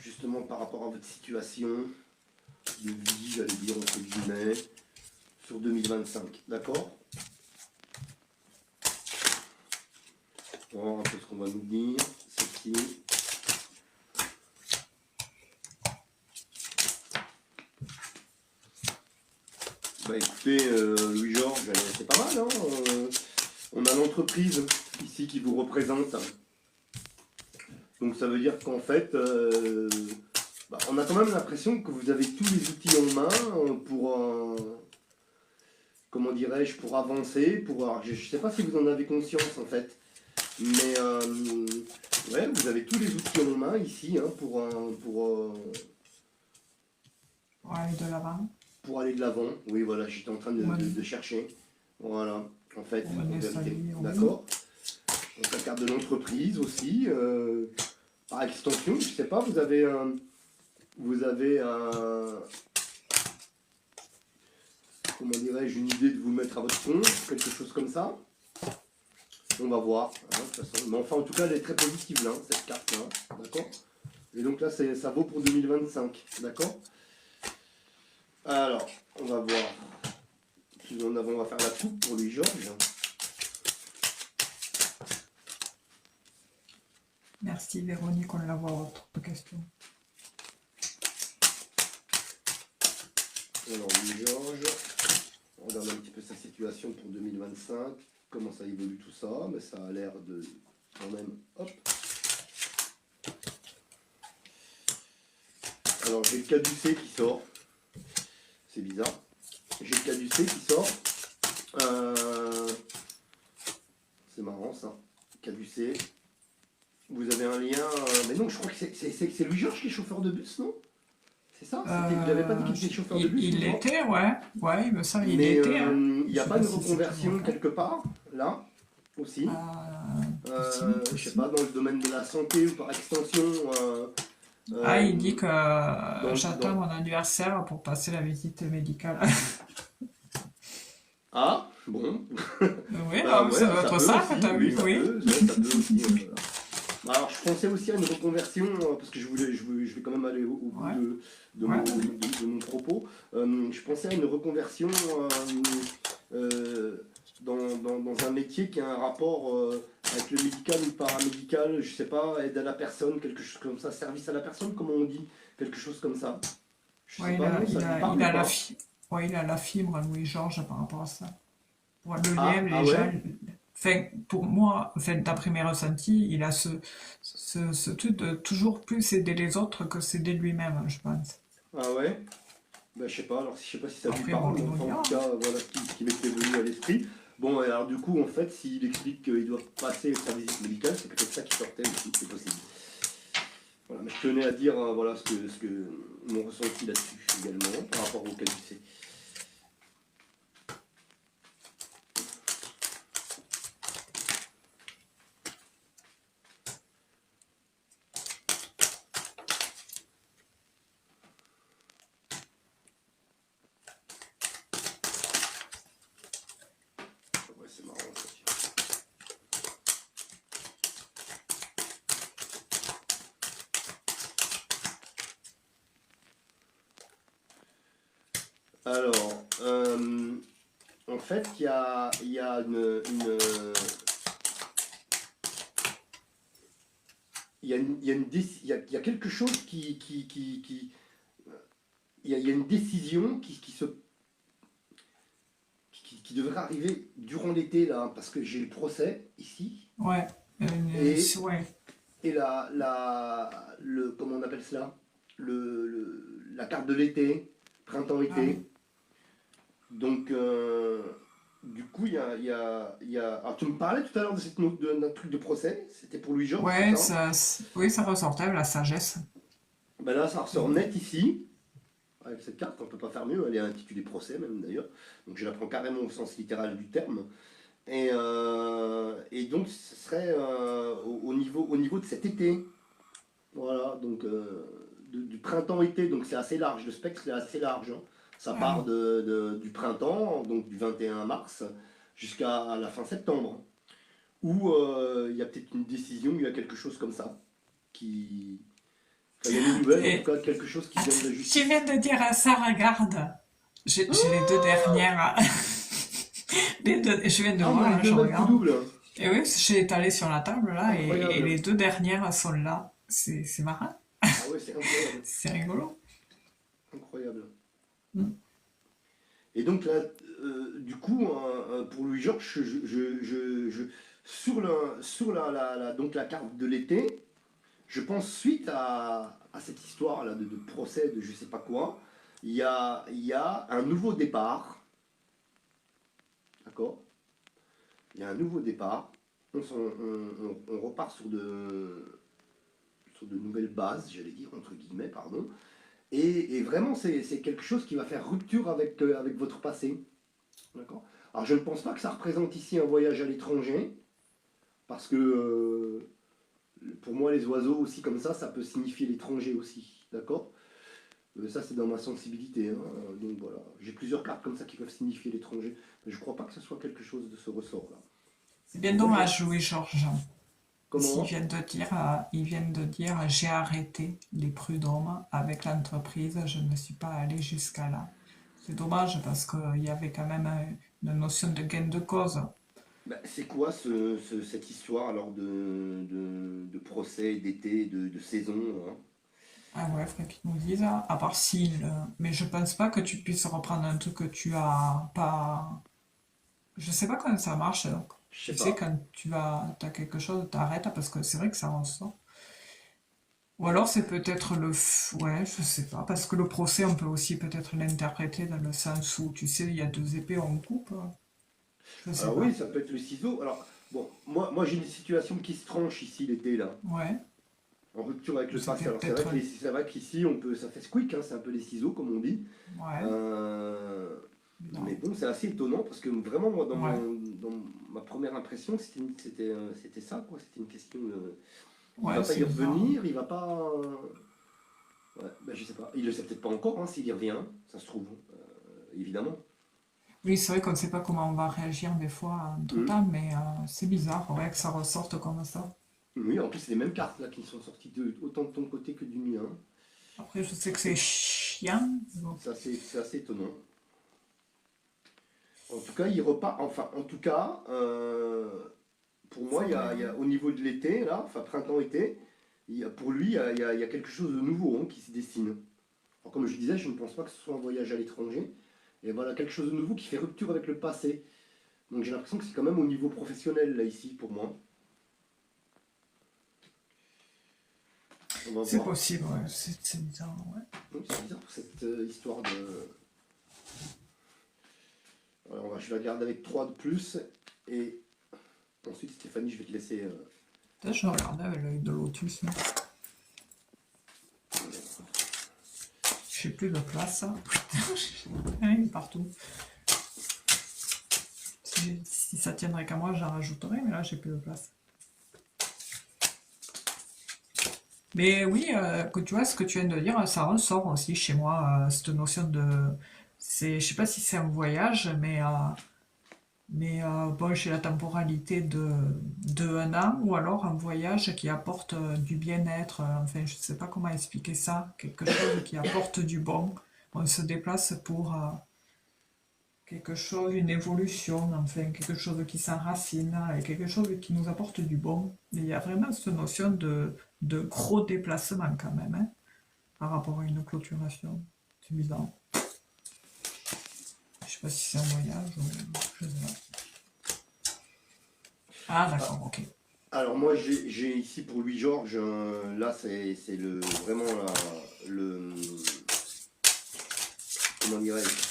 justement par rapport à votre situation de vie, j'allais dire entre guillemets, sur 2025. D'accord? On va voir un peu ce qu'on va nous dire. Ceci. Bah écoutez, Louis-Georges, c'est pas mal, hein, on a l'entreprise ici qui vous représente. Donc ça veut dire qu'en fait, bah, on a quand même l'impression que vous avez tous les outils en main pour, comment dirais-je, pour avancer, pour, alors, je ne sais pas si vous en avez conscience en fait, mais ouais, vous avez tous les outils en main ici hein,
Pour aller de l'avant.
pour aller de l'avant. Oui, voilà, j'étais en train de,
Ouais.
de chercher. Voilà, en fait,
Pour
en
mener
vérité.
sa vie, oui.
D'accord. Donc la carte de l'entreprise aussi. Par extension, je sais pas, vous avez un, comment dirais-je, une idée de vous mettre à votre compte, quelque chose comme ça. On va voir, hein, de toute façon. Mais enfin, en tout cas, elle est très positive, là, cette carte-là, d'accord. Et donc là, ça vaut pour 2025, d'accord. Alors, on va voir. Plus en avant, on va faire la coupe pour lui, Georges.
Merci Véronique, on la voit autre question.
Alors, lui, Georges, on regarde un petit peu sa situation pour 2025, comment ça évolue tout ça, mais ça a l'air de quand même. Hop. Alors, j'ai le caducé qui sort. C'est bizarre. J'ai le caducé qui sort. C'est marrant ça. Caducé. Vous avez un lien. Mais non, je crois que c'est Louis-Georges qui est chauffeur de bus, non? C'est ça? Vous n'avez pas dit qu'il était chauffeur de bus?
Il l'était, ouais. Ouais, il me semble qu'il
Mais
l'était. Hein.
il n'y a
Je sais
pas une
si c'est
reconversion
toujours le cas.
quelque part, là, aussi?
Possible,
Je sais
possible.
pas, dans le domaine de la santé ou par extension.
Ah, il dit que
dans-
j'attends mon anniversaire pour passer la visite médicale.
Ah, bon.
Oui,
Bah
non,
ouais,
ça doit être
peut
ça
aussi,
que t'as vu,
ça
oui.
peut, ouais, ça peut aussi. Bah, alors, je pensais aussi à une reconversion, parce que je vais quand même aller au bout
Ouais.
de
Ouais.
de mon propos. Je pensais à une reconversion dans un métier qui a un rapport avec le médical ou le paramédical, je sais pas, aide à la personne, quelque chose comme ça, service à la personne, comment on dit, quelque chose comme ça. Je sais
Ouais,
pas, non, ça vous parle ou pas?
ouais, il a la fibre, Louis-Georges, par rapport à ça. Pour le lien,
Ah
les gens.
ouais?
Enfin, pour moi, enfin, d'après mes ressentis, il a ce truc de toujours plus aider les autres que s'aider lui-même, hein, je pense.
Ah ouais? Ben, je sais pas, alors je sais pas si ça lui
Après, bon,
parle, mais
il nous
enfin, en
dira.
tout cas, voilà ce qui m'était venu à l'esprit. Bon, et alors du coup, en fait, s'il explique qu'il doit passer sa visite médicale, c'est peut-être ça qui sortait aussi, c'est possible. Voilà, mais je tenais à dire voilà, ce que mon ressenti là-dessus également, par rapport au caducé. Alors, en fait, il y a il y a il y a quelque chose il y a une décision qui devrait arriver durant l'été, là, hein, parce que j'ai le procès ici,
Ouais,
et,
ouais.
et comment on appelle cela? La carte de l'été,
Ah oui.
printemps-été. Donc, du coup, alors, tu me parlais tout à l'heure de cette note d'un truc de procès, c'était pour Louis-Georges, c'est
Ouais,
ça?
oui, ça ressortait la sagesse.
Ben là, ça ressort net ici. Avec cette carte, on ne peut pas faire mieux, elle est intitulée procès même d'ailleurs, donc je la prends carrément au sens littéral du terme. Et donc ce serait au niveau de cet été, voilà, donc du printemps-été, donc c'est assez large, le spectre est assez large, hein. Ça
Ah
part
oui.
du printemps, donc du 21 mars, jusqu'à la fin septembre, où il y a peut-être une décision, il y a quelque chose comme ça, qui... Enfin, il y a une nouvelle, en tout
Et
cas, quelque chose qui vient de la
tu viens
justice.
de dire à ça, regarde. J'ai les deux dernières. Je viens de
Ah, on a
voir,
les
là,
deux
je
mêmes coups
regarde.
doubles.
Et oui, j'ai étalé sur la table, là, et
Incroyable.
les deux dernières sont là. C'est marrant.
Ah ouais, c'est incroyable.
C'est rigolo.
Incroyable.
Mm.
Et donc là, du coup, pour Louis-Georges, sur donc la carte de l'été, je pense suite à cette histoire là de procès de je sais pas quoi, il y a un nouveau départ, d'accord? Il y a un nouveau départ. On repart sur de nouvelles bases, j'allais dire, entre guillemets, pardon. Et vraiment, c'est quelque chose qui va faire rupture avec votre passé. D'accord. Alors, je ne pense pas que ça représente ici un voyage à l'étranger, parce que pour moi, les oiseaux aussi comme ça peut signifier l'étranger aussi. D'accord. Ça, c'est dans ma sensibilité, hein. Donc voilà. J'ai plusieurs cartes comme ça qui peuvent signifier l'étranger. Mais je ne crois pas que ce soit quelque chose de ce ressort-là.
C'est bien
Donc moi,
dommage, Louis-Georges.
comment?
Ils viennent de dire, j'ai arrêté les prud'hommes avec l'entreprise, je ne suis pas allé jusqu'à là. C'est dommage parce qu'il y avait quand même une notion de gain de cause.
Bah, c'est quoi cette histoire alors de procès, d'été, de saison, hein?
Ah ouais, faudrait qu'ils nous disent, à part si, mais je pense pas que tu puisses reprendre un truc que tu as pas. Je sais pas comment ça marche. Donc.
Je sais
Tu sais,
pas.
quand t'as quelque chose, t'arrêtes parce que c'est vrai que ça ressort. Ou alors c'est peut-être ouais, je sais pas, parce que le procès, on peut aussi peut-être l'interpréter dans le sens où, tu sais, il y a deux épées, on coupe. Je sais
Alors oui,
pas.
ça peut être le ciseau. Alors, bon, moi j'ai une situation qui se tranche ici l'été, là,
Ouais,
en rupture avec le passé.
c'était
Alors
peut-être.
c'est vrai qu'ici, ça fait squeak, hein, c'est un peu les ciseaux, comme on dit.
Ouais,
Euh, mais
non.
bon, c'est assez étonnant, parce que vraiment, moi,
Ouais,
dans ma première impression, c'était ça, quoi. C'était une question de... Il
ouais,
va pas
c'est
y
bizarre.
revenir, il va pas... Ouais, ben, je sais pas. Il le sait peut-être pas encore, hein, s'il y revient, ça se trouve, évidemment.
Oui, c'est vrai qu'on ne sait pas comment on va réagir des fois
Hum.
entre-temps, mais c'est bizarre, ouais, que ça ressorte comme ça.
Oui, en plus, c'est les mêmes cartes, là, qui sont sorties autant de ton côté que du mien.
Après, je sais que c'est
C'est
chiant. Bon.
c'est assez étonnant. En tout cas, il repart. Enfin, en tout cas, pour moi,
Faudrait,
il y
ouais.
a, au niveau de l'été, là, enfin printemps-été, pour lui, il y a quelque chose de nouveau, hein, qui se dessine. Alors, comme je disais, je ne pense pas que ce soit un voyage à l'étranger. Et voilà, quelque chose de nouveau qui fait rupture avec le passé. Donc j'ai l'impression que c'est quand même au niveau professionnel, là, ici, pour moi. On va
C'est
voir.
possible, ouais, c'est bizarre, ouais.
Donc, c'est bizarre pour cette histoire de. Alors, je vais regarder avec 3 de plus. Et ensuite, Stéphanie, je vais te laisser.
Peut-être je regardais avec l'œil de lotus, mais j'ai plus de place. Il est partout. Si ça tiendrait qu'à moi, j'en rajouterais, mais là, j'ai plus de place. Mais oui, que tu vois, ce que tu viens de dire, ça ressort aussi chez moi, cette notion de... Je sais pas si c'est un voyage, mais bon, j'ai la temporalité de un an, ou alors un voyage qui apporte du bien-être, enfin, je sais pas comment expliquer ça, quelque chose qui apporte du bon. On se déplace quelque chose, une évolution, enfin, quelque chose qui s'enracine, et quelque chose qui nous apporte du bon. Et il y a vraiment cette notion de gros déplacement quand même, hein, par rapport à une clôturation. C'est bizarre. Je sais pas si c'est un voyage ou je sais pas. Ah
Ah,
d'accord, ok.
alors moi j'ai ici pour Louis-Georges, là c'est vraiment le, comment dirais-je,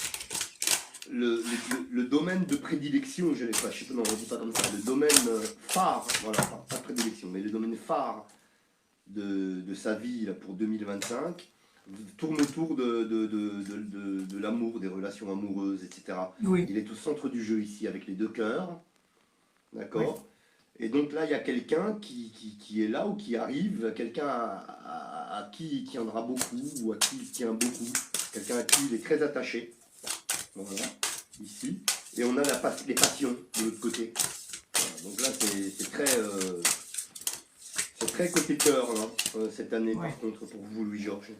le domaine de prédilection, je pas, je sais pas, non, on dit pas comme ça, le domaine phare, voilà, pas de prédilection, mais le domaine phare de sa vie là, pour 2025 tourne autour de l'amour, des relations amoureuses, etc.
Oui,
Il est au centre du jeu ici avec les deux cœurs,
oui.
d'accord? Et donc là, il y a quelqu'un qui est là ou qui arrive, quelqu'un à qui il tiendra beaucoup ou à qui il tient beaucoup, quelqu'un à qui il est très attaché, voilà, ici. Et on a les passions de l'autre côté. Voilà, donc là, c'est très côté cœur, là, cette année,
Oui.
par contre, pour vous, Louis-Georges.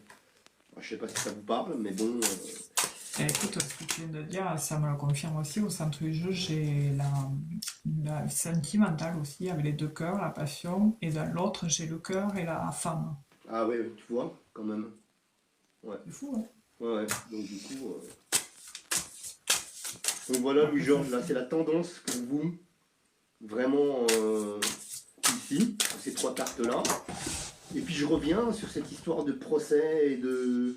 Je sais pas si ça vous parle, mais bon,
Et écoute, ce que tu viens de dire, ça me le confirme aussi. Au centre du jeu, j'ai la sentimentale aussi, avec les deux cœurs, la passion, et dans l'autre, j'ai le cœur et la femme.
ah ouais, ouais, tu vois, quand même. Ouais,
C'est fou, hein?
ouais, ouais. Donc du coup, donc voilà,
Après, ça,
Louis-Georges, là, c'est la tendance pour vous, vraiment ici, pour ces trois cartes-là. Et puis je reviens sur cette histoire de procès et de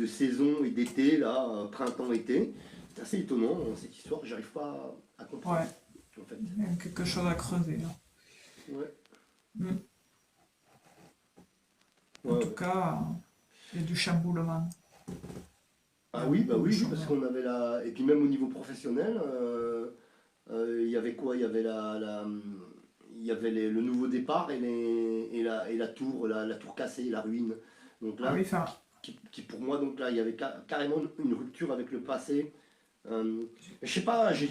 saison et d'été, là, printemps-été. C'est assez étonnant, cette histoire, j'arrive pas à comprendre,
ouais,
en fait.
il y a quelque chose à creuser, là.
Ouais,
Mm. En
ouais,
tout
ouais.
cas, il y a du chamboulement. Il y
Ah
a
oui, bah
beaucoup de
oui, oui, parce
changements.
qu'on avait la. Et puis même au niveau professionnel, il y avait quoi? Il y avait il y avait le nouveau départ et la tour, la tour cassée, la ruine. Donc
Ah oui,
là,
enfin,
qui pour moi, donc là, il y avait carrément une rupture avec le passé. Je sais pas, j'ai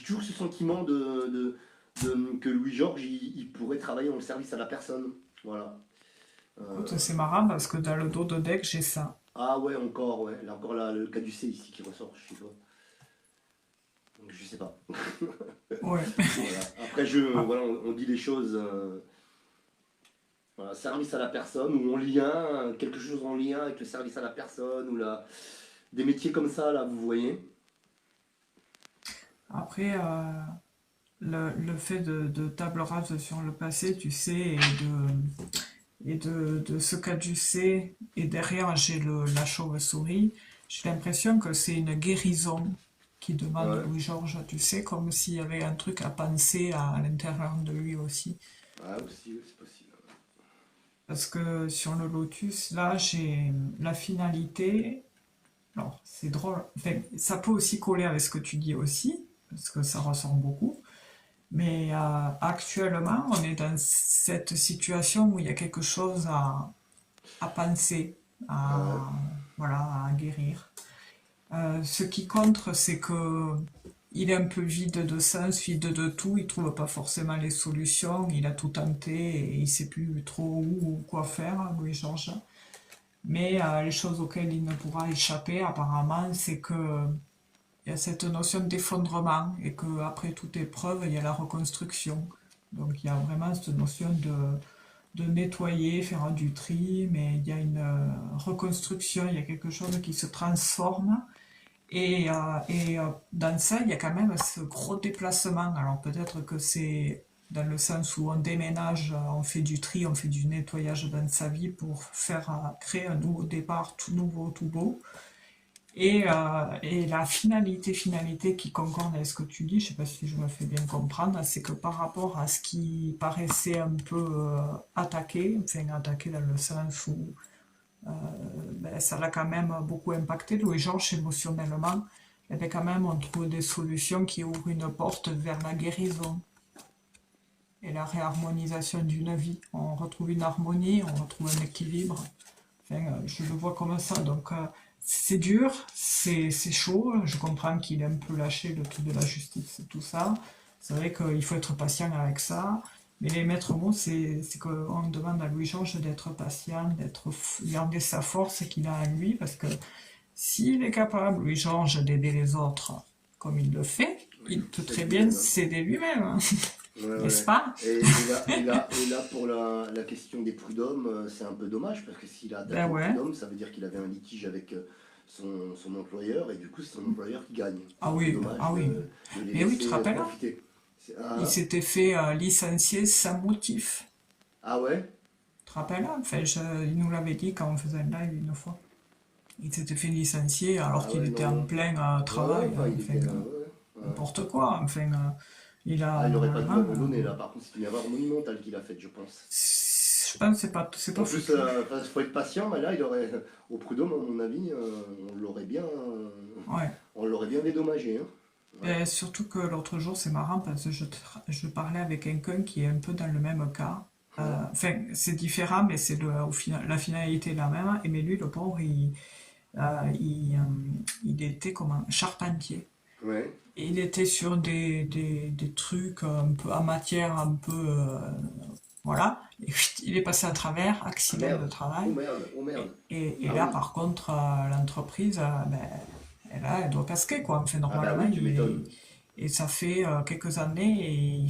toujours ce sentiment que Louis-Georges, il pourrait travailler dans le service à la personne. Voilà.
écoute,
Euh,
c'est marrant parce que dans le dos de deck, j'ai ça.
ah ouais, encore, ouais. Là, encore là, le caducée ici qui ressort, je sais pas. Donc je sais pas.
Ouais.
Voilà. Après,
Ah,
voilà, on dit les choses, voilà, service à la personne ou en lien, quelque chose en lien avec le service à la personne ou des métiers comme ça, là, vous voyez.
après, le fait de table rase sur le passé, tu sais, et de ce caducée, et derrière j'ai la chauve-souris, j'ai l'impression que c'est une guérison qui demande
Ouais.
Louis-Georges, tu sais, comme s'il y avait un truc à penser à l'intérieur de lui aussi.
Ah, aussi, oui, c'est possible.
Parce que sur le lotus, là, j'ai la finalité. Alors, c'est drôle. Enfin, ça peut aussi coller avec ce que tu dis aussi, parce que ça ressemble beaucoup. Mais actuellement, on est dans cette situation où il y a quelque chose à penser,
Ouais.
à, voilà, à guérir. Ce qui contre, c'est que il est un peu vide de sens, vide de tout, il trouve pas forcément les solutions, il a tout tenté et il sait plus trop où ou quoi faire, Louis-Georges. Mais les choses auxquelles il ne pourra échapper, apparemment, c'est que il y a cette notion d'effondrement et qu'après toute épreuve, il y a la reconstruction. Donc il y a vraiment cette notion de nettoyer, faire du tri, mais il y a une reconstruction, il y a quelque chose qui se transforme. Et dans ça, il y a quand même ce gros déplacement. Alors peut-être que c'est dans le sens où on déménage, on fait du tri, on fait du nettoyage dans sa vie pour faire créer un nouveau départ, tout nouveau, tout beau. Et la finalité qui concorde avec ce que tu dis, je ne sais pas si je me fais bien comprendre, c'est que par rapport à ce qui paraissait un peu enfin attaqué dans le sens où ben, ça l'a quand même beaucoup impacté, Louis-Georges, émotionnellement, et bien quand même on trouve des solutions qui ouvrent une porte vers la guérison et la réharmonisation d'une vie. On retrouve une harmonie, on retrouve un équilibre. Enfin, je le vois comme ça. Donc, c'est dur, c'est chaud. Je comprends qu'il est un peu lâché le truc de la justice et tout ça. C'est vrai qu'il faut être patient avec ça. Mais les maîtres mots, c'est qu'on demande à Louis-Georges d'être patient, d'être garder sa force qu'il a en lui, parce que s'il est capable, Louis-Georges, d'aider les autres comme il le fait,
Il
il peut
sait
très bien
lui-même, hein.
s'aider lui-même, hein,
Ouais,
n'est-ce
ouais.
pas?
Et là, pour la question des prud'hommes, c'est un peu dommage parce que s'il a
Ben
attaqué le
ouais.
prud'homme, ça veut dire qu'il avait un litige avec son employeur et du coup, c'est son employeur qui gagne. C'est
Ah
un peu
oui,
dommage
ah oui.
de les
Mais oui, tu te
laisser
rappelles, hein,
profiter.
il
Ah,
s'était fait licencier sans motif.
ah ouais?
Tu te rappelles, hein, enfin, il nous l'avait dit quand on faisait un live une fois. Il s'était fait licencier alors
Ah
qu'il
ouais,
était
non,
en
non.
plein
Ouais, ouais,
travail,
enfin, il
enfin,
était. Ouais, ouais.
n'importe quoi, enfin, il
Ah,
a
il aurait pas dû
normalement,
abandonner là, par contre, c'est une erreur monumentale qu'il a faite, je pense.
je pense que c'est pas
En plus,
foutu.
il faut être patient, mais là, il aurait, au prud'homme, à mon avis,
Ouais.
on l'aurait bien dédommagé, hein. Ouais.
Et surtout que l'autre jour, c'est marrant parce que je parlais avec quelqu'un qui est un peu dans le même cas.
Ouais.
Enfin, c'est différent, mais au final, la finalité est la même. Et mais lui, le pauvre, il était comme un charpentier.
Ouais.
Et il était sur des trucs un peu en matière, un peu, voilà. Et chut, il est passé à travers,
Ah
accident de
merde.
travail.
Oh merde, oh merde.
Et
Ah
là,
oui.
par contre, l'entreprise, ben, elle doit casquer, quoi. Enfin,
Ah bah
normalement,
oui, tu m'étonnes.
et ça fait quelques années, et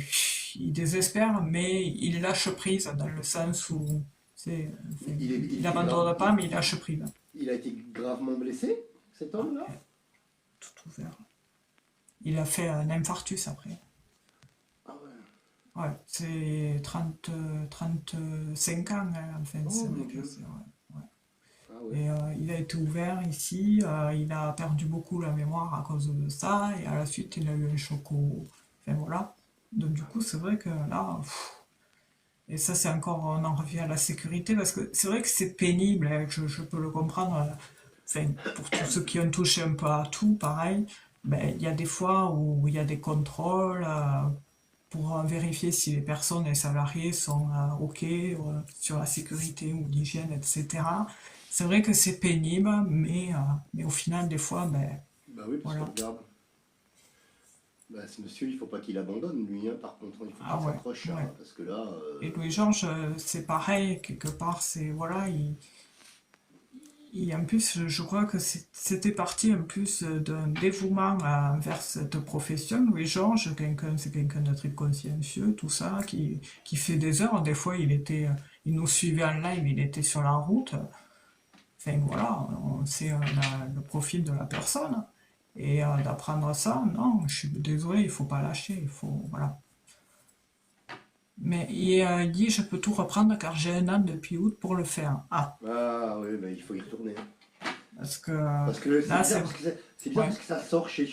il désespère, mais il lâche prise, dans le sens où, enfin,
Il
il
était grave,
n'abandonne pas, mais il lâche prise.
il a été gravement blessé, cet
Ah,
homme-là?
tout ouvert. Il a fait un infarctus après.
Ah ouais.
Ouais, c'est 5 ans, hein, enfin,
Oh
c'est
mon
vrai que
Dieu.
c'est, ouais.
Ah ouais.
Et il a été ouvert ici, il a perdu beaucoup la mémoire à cause de ça, et à la suite il a eu un choc au... Enfin voilà. Donc du coup c'est vrai que là, et ça c'est encore, on en revient à la sécurité, parce que c'est vrai que c'est pénible, hein, je peux le comprendre, enfin pour tous ceux qui ont touché un peu à tout, pareil, ben, il y a des fois où il y a des contrôles, pour vérifier si les personnes, les salariés sont OK sur la sécurité ou l'hygiène, etc. C'est vrai que c'est pénible, mais au final, des fois, ben
Bah oui, parce que
voilà.
regarde, bah, ce monsieur, il faut pas qu'il abandonne, lui, hein, par contre, il faut
Ah
qu'il
ouais,
s'accroche, hein,
ouais.
parce que là,
Et Louis-Georges, c'est pareil, quelque part, c'est, voilà, en plus, je crois que c'était parti en plus d'un dévouement envers cette profession. Louis-Georges, c'est quelqu'un de très consciencieux, tout ça, qui fait des heures. Des fois, il nous suivait en live, il était sur la route. Enfin voilà, on sait le profil de la personne. Et d'apprendre ça, non, je suis désolé, il faut pas lâcher, il faut, voilà. Mais il dit, je peux tout reprendre car j'ai un an depuis août pour le faire. Ah,
ah oui, bah, il faut y retourner, hein.
parce que
Parce que c'est
là,
bizarre,
c'est...
c'est bizarre
Ouais,
parce que ça sort chez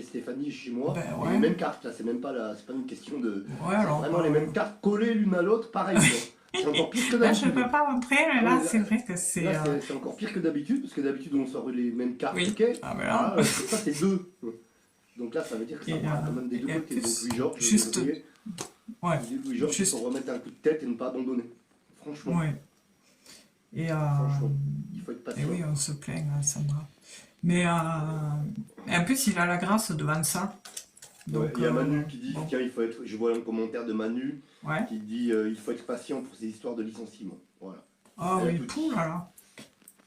Stéphanie, chez moi,
ben
et les
ouais.
mêmes cartes, là, c'est même pas c'est pas une question de.
Ouais,
C'est
alors,
vraiment les mêmes cartes collées l'une à l'autre, pareil, quoi. C'est encore pire que
là, je
d'habitude.
peux pas rentrer, mais
Ah
là,
oui,
c'est vrai que
là,
c'est...
c'est encore pire que d'habitude, parce que d'habitude on sort les mêmes cartes,
Oui,
ok.
ah ben là...
Là, ça c'est deux. Donc là, ça veut dire que ça
Et,
part quand même des deux
et en
côtés. Donc
plus,
Louis-Georges, je
juste...
devrais
Ouais,
Louis-Georges, il faut
juste...
remettre un coup de tête et ne pas abandonner. Franchement,
Ouais. Et,
franchement, il faut être
et
patient.
oui, on se plaint, hein, Sandra. Mais et en plus, il a la grâce devant ça.
Ouais,
Donc,
il y a Manu qui dit,
bon,
tiens, il faut être. Je vois un commentaire de Manu
ouais.
qui dit, il faut être patient pour ces histoires de licenciement. Voilà.
Ah
Elle a
oui,
tout
pou
dit.
là là.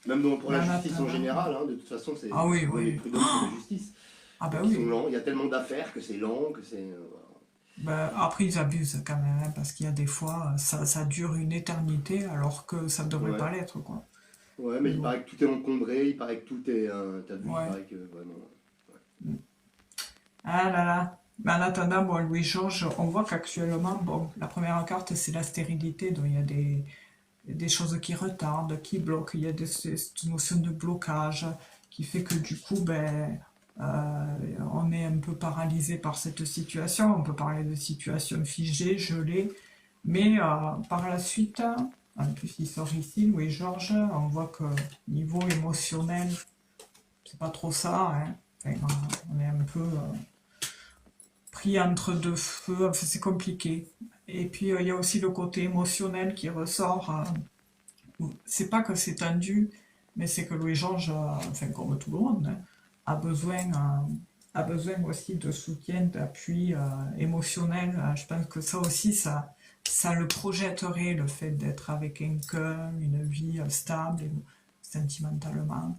Même pour la
Là, là,
justice en général, hein, de toute façon,
ah oui,
même les
oui.
prud'hommes, c'est la justice.
Ah ben
Donc ils sont
oui.
lents. Il y a tellement d'affaires que c'est lent, que c'est. Voilà.
Ben, après, ils abusent quand même, hein, parce qu'il y a des fois, ça dure une éternité, alors que ça ne devrait
Ouais.
pas l'être, quoi.
Ouais, mais
Mais
il
bon,
paraît que tout est encombré, il paraît que tout est. T'as vu, il
ouais.
paraît que. Vraiment.
Ah là là. Mais en attendant, bon, Louis-Georges, on voit qu'actuellement, bon, la première carte, c'est la stérilité, donc il y a des choses qui retardent, qui bloquent, il y a cette notion de blocage qui fait que du coup, ben, on est un peu paralysé par cette situation. On peut parler de situation figée, gelée, mais par la suite, en plus il sort ici, Louis-Georges, on voit que niveau émotionnel, c'est pas trop ça, hein. Enfin, on est un peu pris entre deux feux, enfin, c'est compliqué. Et puis il y a aussi le côté émotionnel qui ressort. C'est pas que c'est tendu, mais c'est que Louis-Georges, enfin comme tout le monde, hein, a besoin aussi de soutien, d'appui émotionnel. Je pense que ça aussi, ça le projetterait, le fait d'être avec quelqu'un, une vie stable, sentimentalement.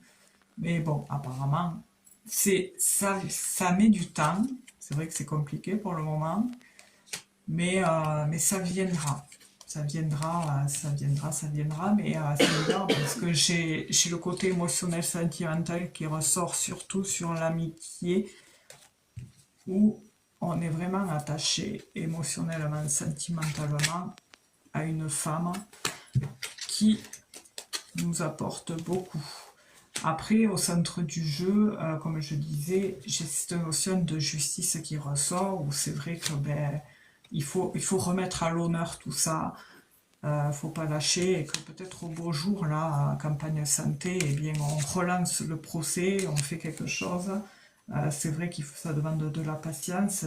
Mais bon, apparemment, ça met du temps. C'est vrai que c'est compliqué pour le moment, mais ça viendra. Ça viendra, mais c'est bizarre parce que j'ai le côté émotionnel sentimental qui ressort surtout sur l'amitié où on est vraiment attaché émotionnellement, sentimentalement à une femme qui nous apporte beaucoup. Après, au centre du jeu, comme je disais, j'ai cette notion de justice qui ressort, où c'est vrai que il faut remettre à l'honneur tout ça, faut pas lâcher, et que peut-être au beau jour, là, campagne santé, eh bien, on relance le procès, on fait quelque chose. C'est vrai ça demande de la patience,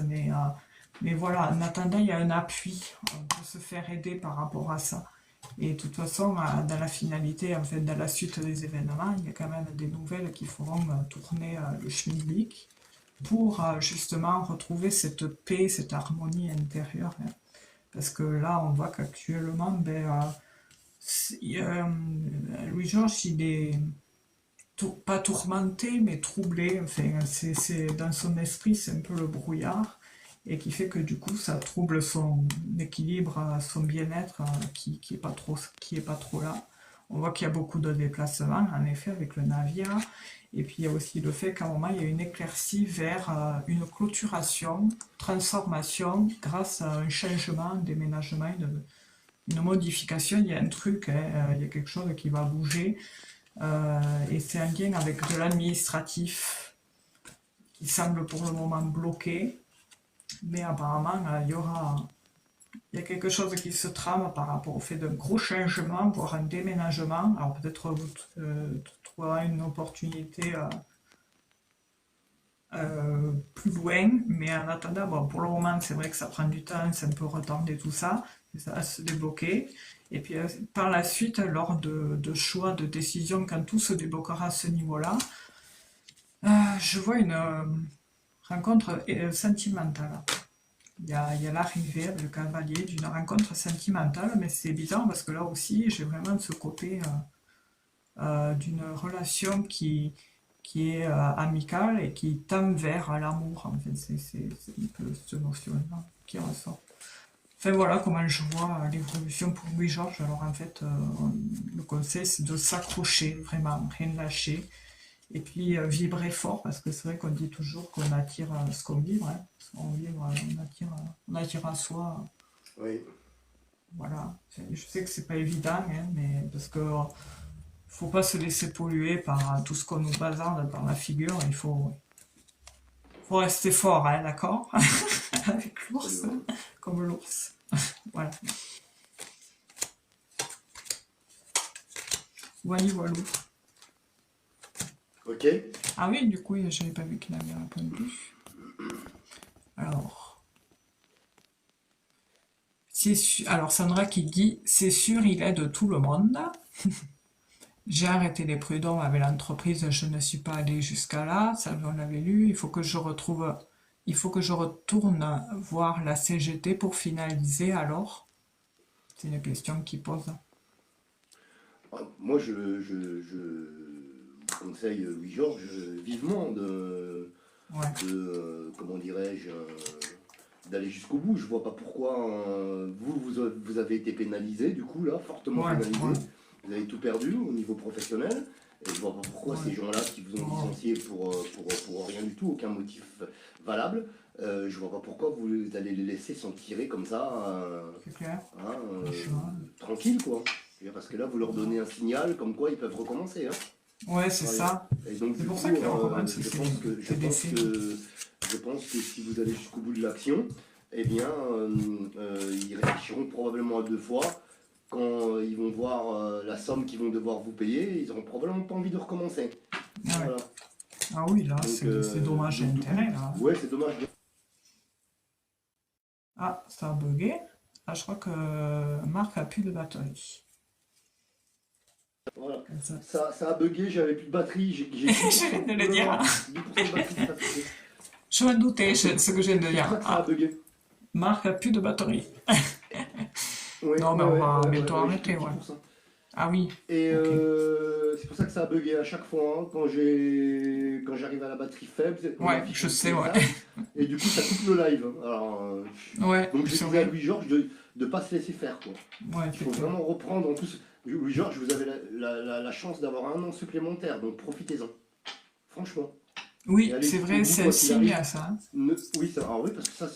mais voilà, en attendant, il y a un appui, on peut se faire aider par rapport à ça. Et de toute façon, dans la finalité, en fait, dans la suite des événements, il y a quand même des nouvelles qui feront tourner le schmilblick pour justement retrouver cette paix, cette harmonie intérieure, hein. Parce que là, on voit qu'actuellement, Louis-Georges, il est pas tourmenté, mais troublé. Enfin, dans son esprit, c'est un peu le brouillard, et qui fait que du coup, ça trouble son équilibre, son bien-être, qui est pas trop là. On voit qu'il y a beaucoup de déplacements, en effet, avec le navire. Et puis il y a aussi le fait qu'à un moment, il y a une éclaircie vers une clôturation, transformation, grâce à un changement, un déménagement, une modification. Il y a un truc, hein, il y a quelque chose qui va bouger. Et c'est un lien avec de l'administratif qui semble pour le moment bloqué. Mais apparemment, il y a quelque chose qui se trame par rapport au fait d'un gros changement, voire un déménagement. Alors peut-être vous trouverez une opportunité plus loin, mais en attendant, bon, pour le moment, c'est vrai que ça prend du temps, c'est un peu retardé tout ça, mais ça va se débloquer. Et puis par la suite, lors de choix, de décisions, quand tout se débloquera à ce niveau-là, je vois une rencontre sentimentale. Il y a l'arrivée, le cavalier, d'une rencontre sentimentale, mais c'est bizarre parce que là aussi, j'ai vraiment ce côté d'une relation qui est amicale et qui tend vers l'amour. En fait, c'est un peu cette notion-là qui ressort. Enfin voilà comment je vois l'évolution pour Louis-Georges. Alors en fait, le conseil c'est de s'accrocher, vraiment, rien de lâcher. Et puis vibrer fort, parce que c'est vrai qu'on dit toujours qu'on attire ce qu'on vibre, hein. Ce qu'on vibre, on attire à soi.
Oui.
Voilà. Je sais que c'est pas évident, hein, mais parce que faut pas se laisser polluer par tout ce qu'on nous bazarde par la figure. Faut rester fort, hein, d'accord? Avec l'ours, hein, comme l'ours. Voilà. Voilà, voilà.
Ok.
Ah oui, du coup, j'avais pas vu qu'il avait répondu. Alors, alors Sandra qui dit, c'est sûr, il aide tout le monde. J'ai arrêté les prud'hommes avec l'entreprise, je ne suis pas allée jusqu'à là, ça on l'avait lu, il faut que je retourne voir la CGT pour finaliser alors. C'est une question qui pose.
Moi, je vous conseille, Louis-Georges, vivement
Ouais,
comment dirais-je, d'aller jusqu'au bout. Je vois pas pourquoi vous avez été pénalisé, du coup, là, fortement
ouais,
pénalisé.
ouais,
Vous avez tout perdu au niveau professionnel. Et je vois pas pourquoi
ouais.
ces gens-là qui vous ont licencié pour rien du tout, aucun motif valable, je vois pas pourquoi vous allez les laisser s'en tirer comme ça,
C'est clair.
hein,
Franchement.
tranquille, quoi. Je veux dire, parce que là, vous leur donnez un signal comme quoi ils peuvent recommencer, hein.
Ouais, c'est
Ouais.
ça.
Et donc,
C'est
du
pour
coup,
ça que le recommande,
je pense que si vous allez jusqu'au bout de l'action, eh bien, ils réfléchiront probablement à deux fois. Quand ils vont voir la somme qu'ils vont devoir vous payer, ils n'auront probablement pas envie de recommencer.
Ah, ouais.
Voilà.
Ah oui, là,
Donc,
c'est dommage
donc, du
d'intérêt,
coup,
là.
ouais, c'est dommage.
Ah, ça a bugué. Ah, je crois que Marc a plus de batterie.
Voilà.
Comme ça.
Ça a bugué, j'avais plus de batterie.
Je viens de le dire.
10% de batterie, ça fait.
Je me doutais, ce que je viens de
Je
dire.
crois que ça a
Ah,
bugué.
Marc a plus de batterie.
Ouais,
Non, mais
ouais,
on
ouais,
va
ouais,
bientôt
ouais,
arrêter,
j'ai
ouais.
10%.
Ah oui,
Et
ok.
c'est pour ça que ça a bugué à chaque fois, hein. Quand j'arrive à la batterie faible, on
Ouais,
m'affiche
je
un petit
sais, ouais.
message. Et du coup, ça coupe le live. Alors,
Ouais,
donc je
c'est
disais à
vrai.
Louis-Georges de pas se laisser faire, quoi.
Ouais,
Il faut
c'était.
vraiment reprendre. En plus, Louis-Georges, vous avez la chance d'avoir un an supplémentaire, donc profitez-en. Franchement. Et
Oui,
allez
c'est
jusqu'au
vrai,
bout,
c'est un
quoi qu'il
signe
arrive.
à ça, hein.
Oui, oui, parce que ça,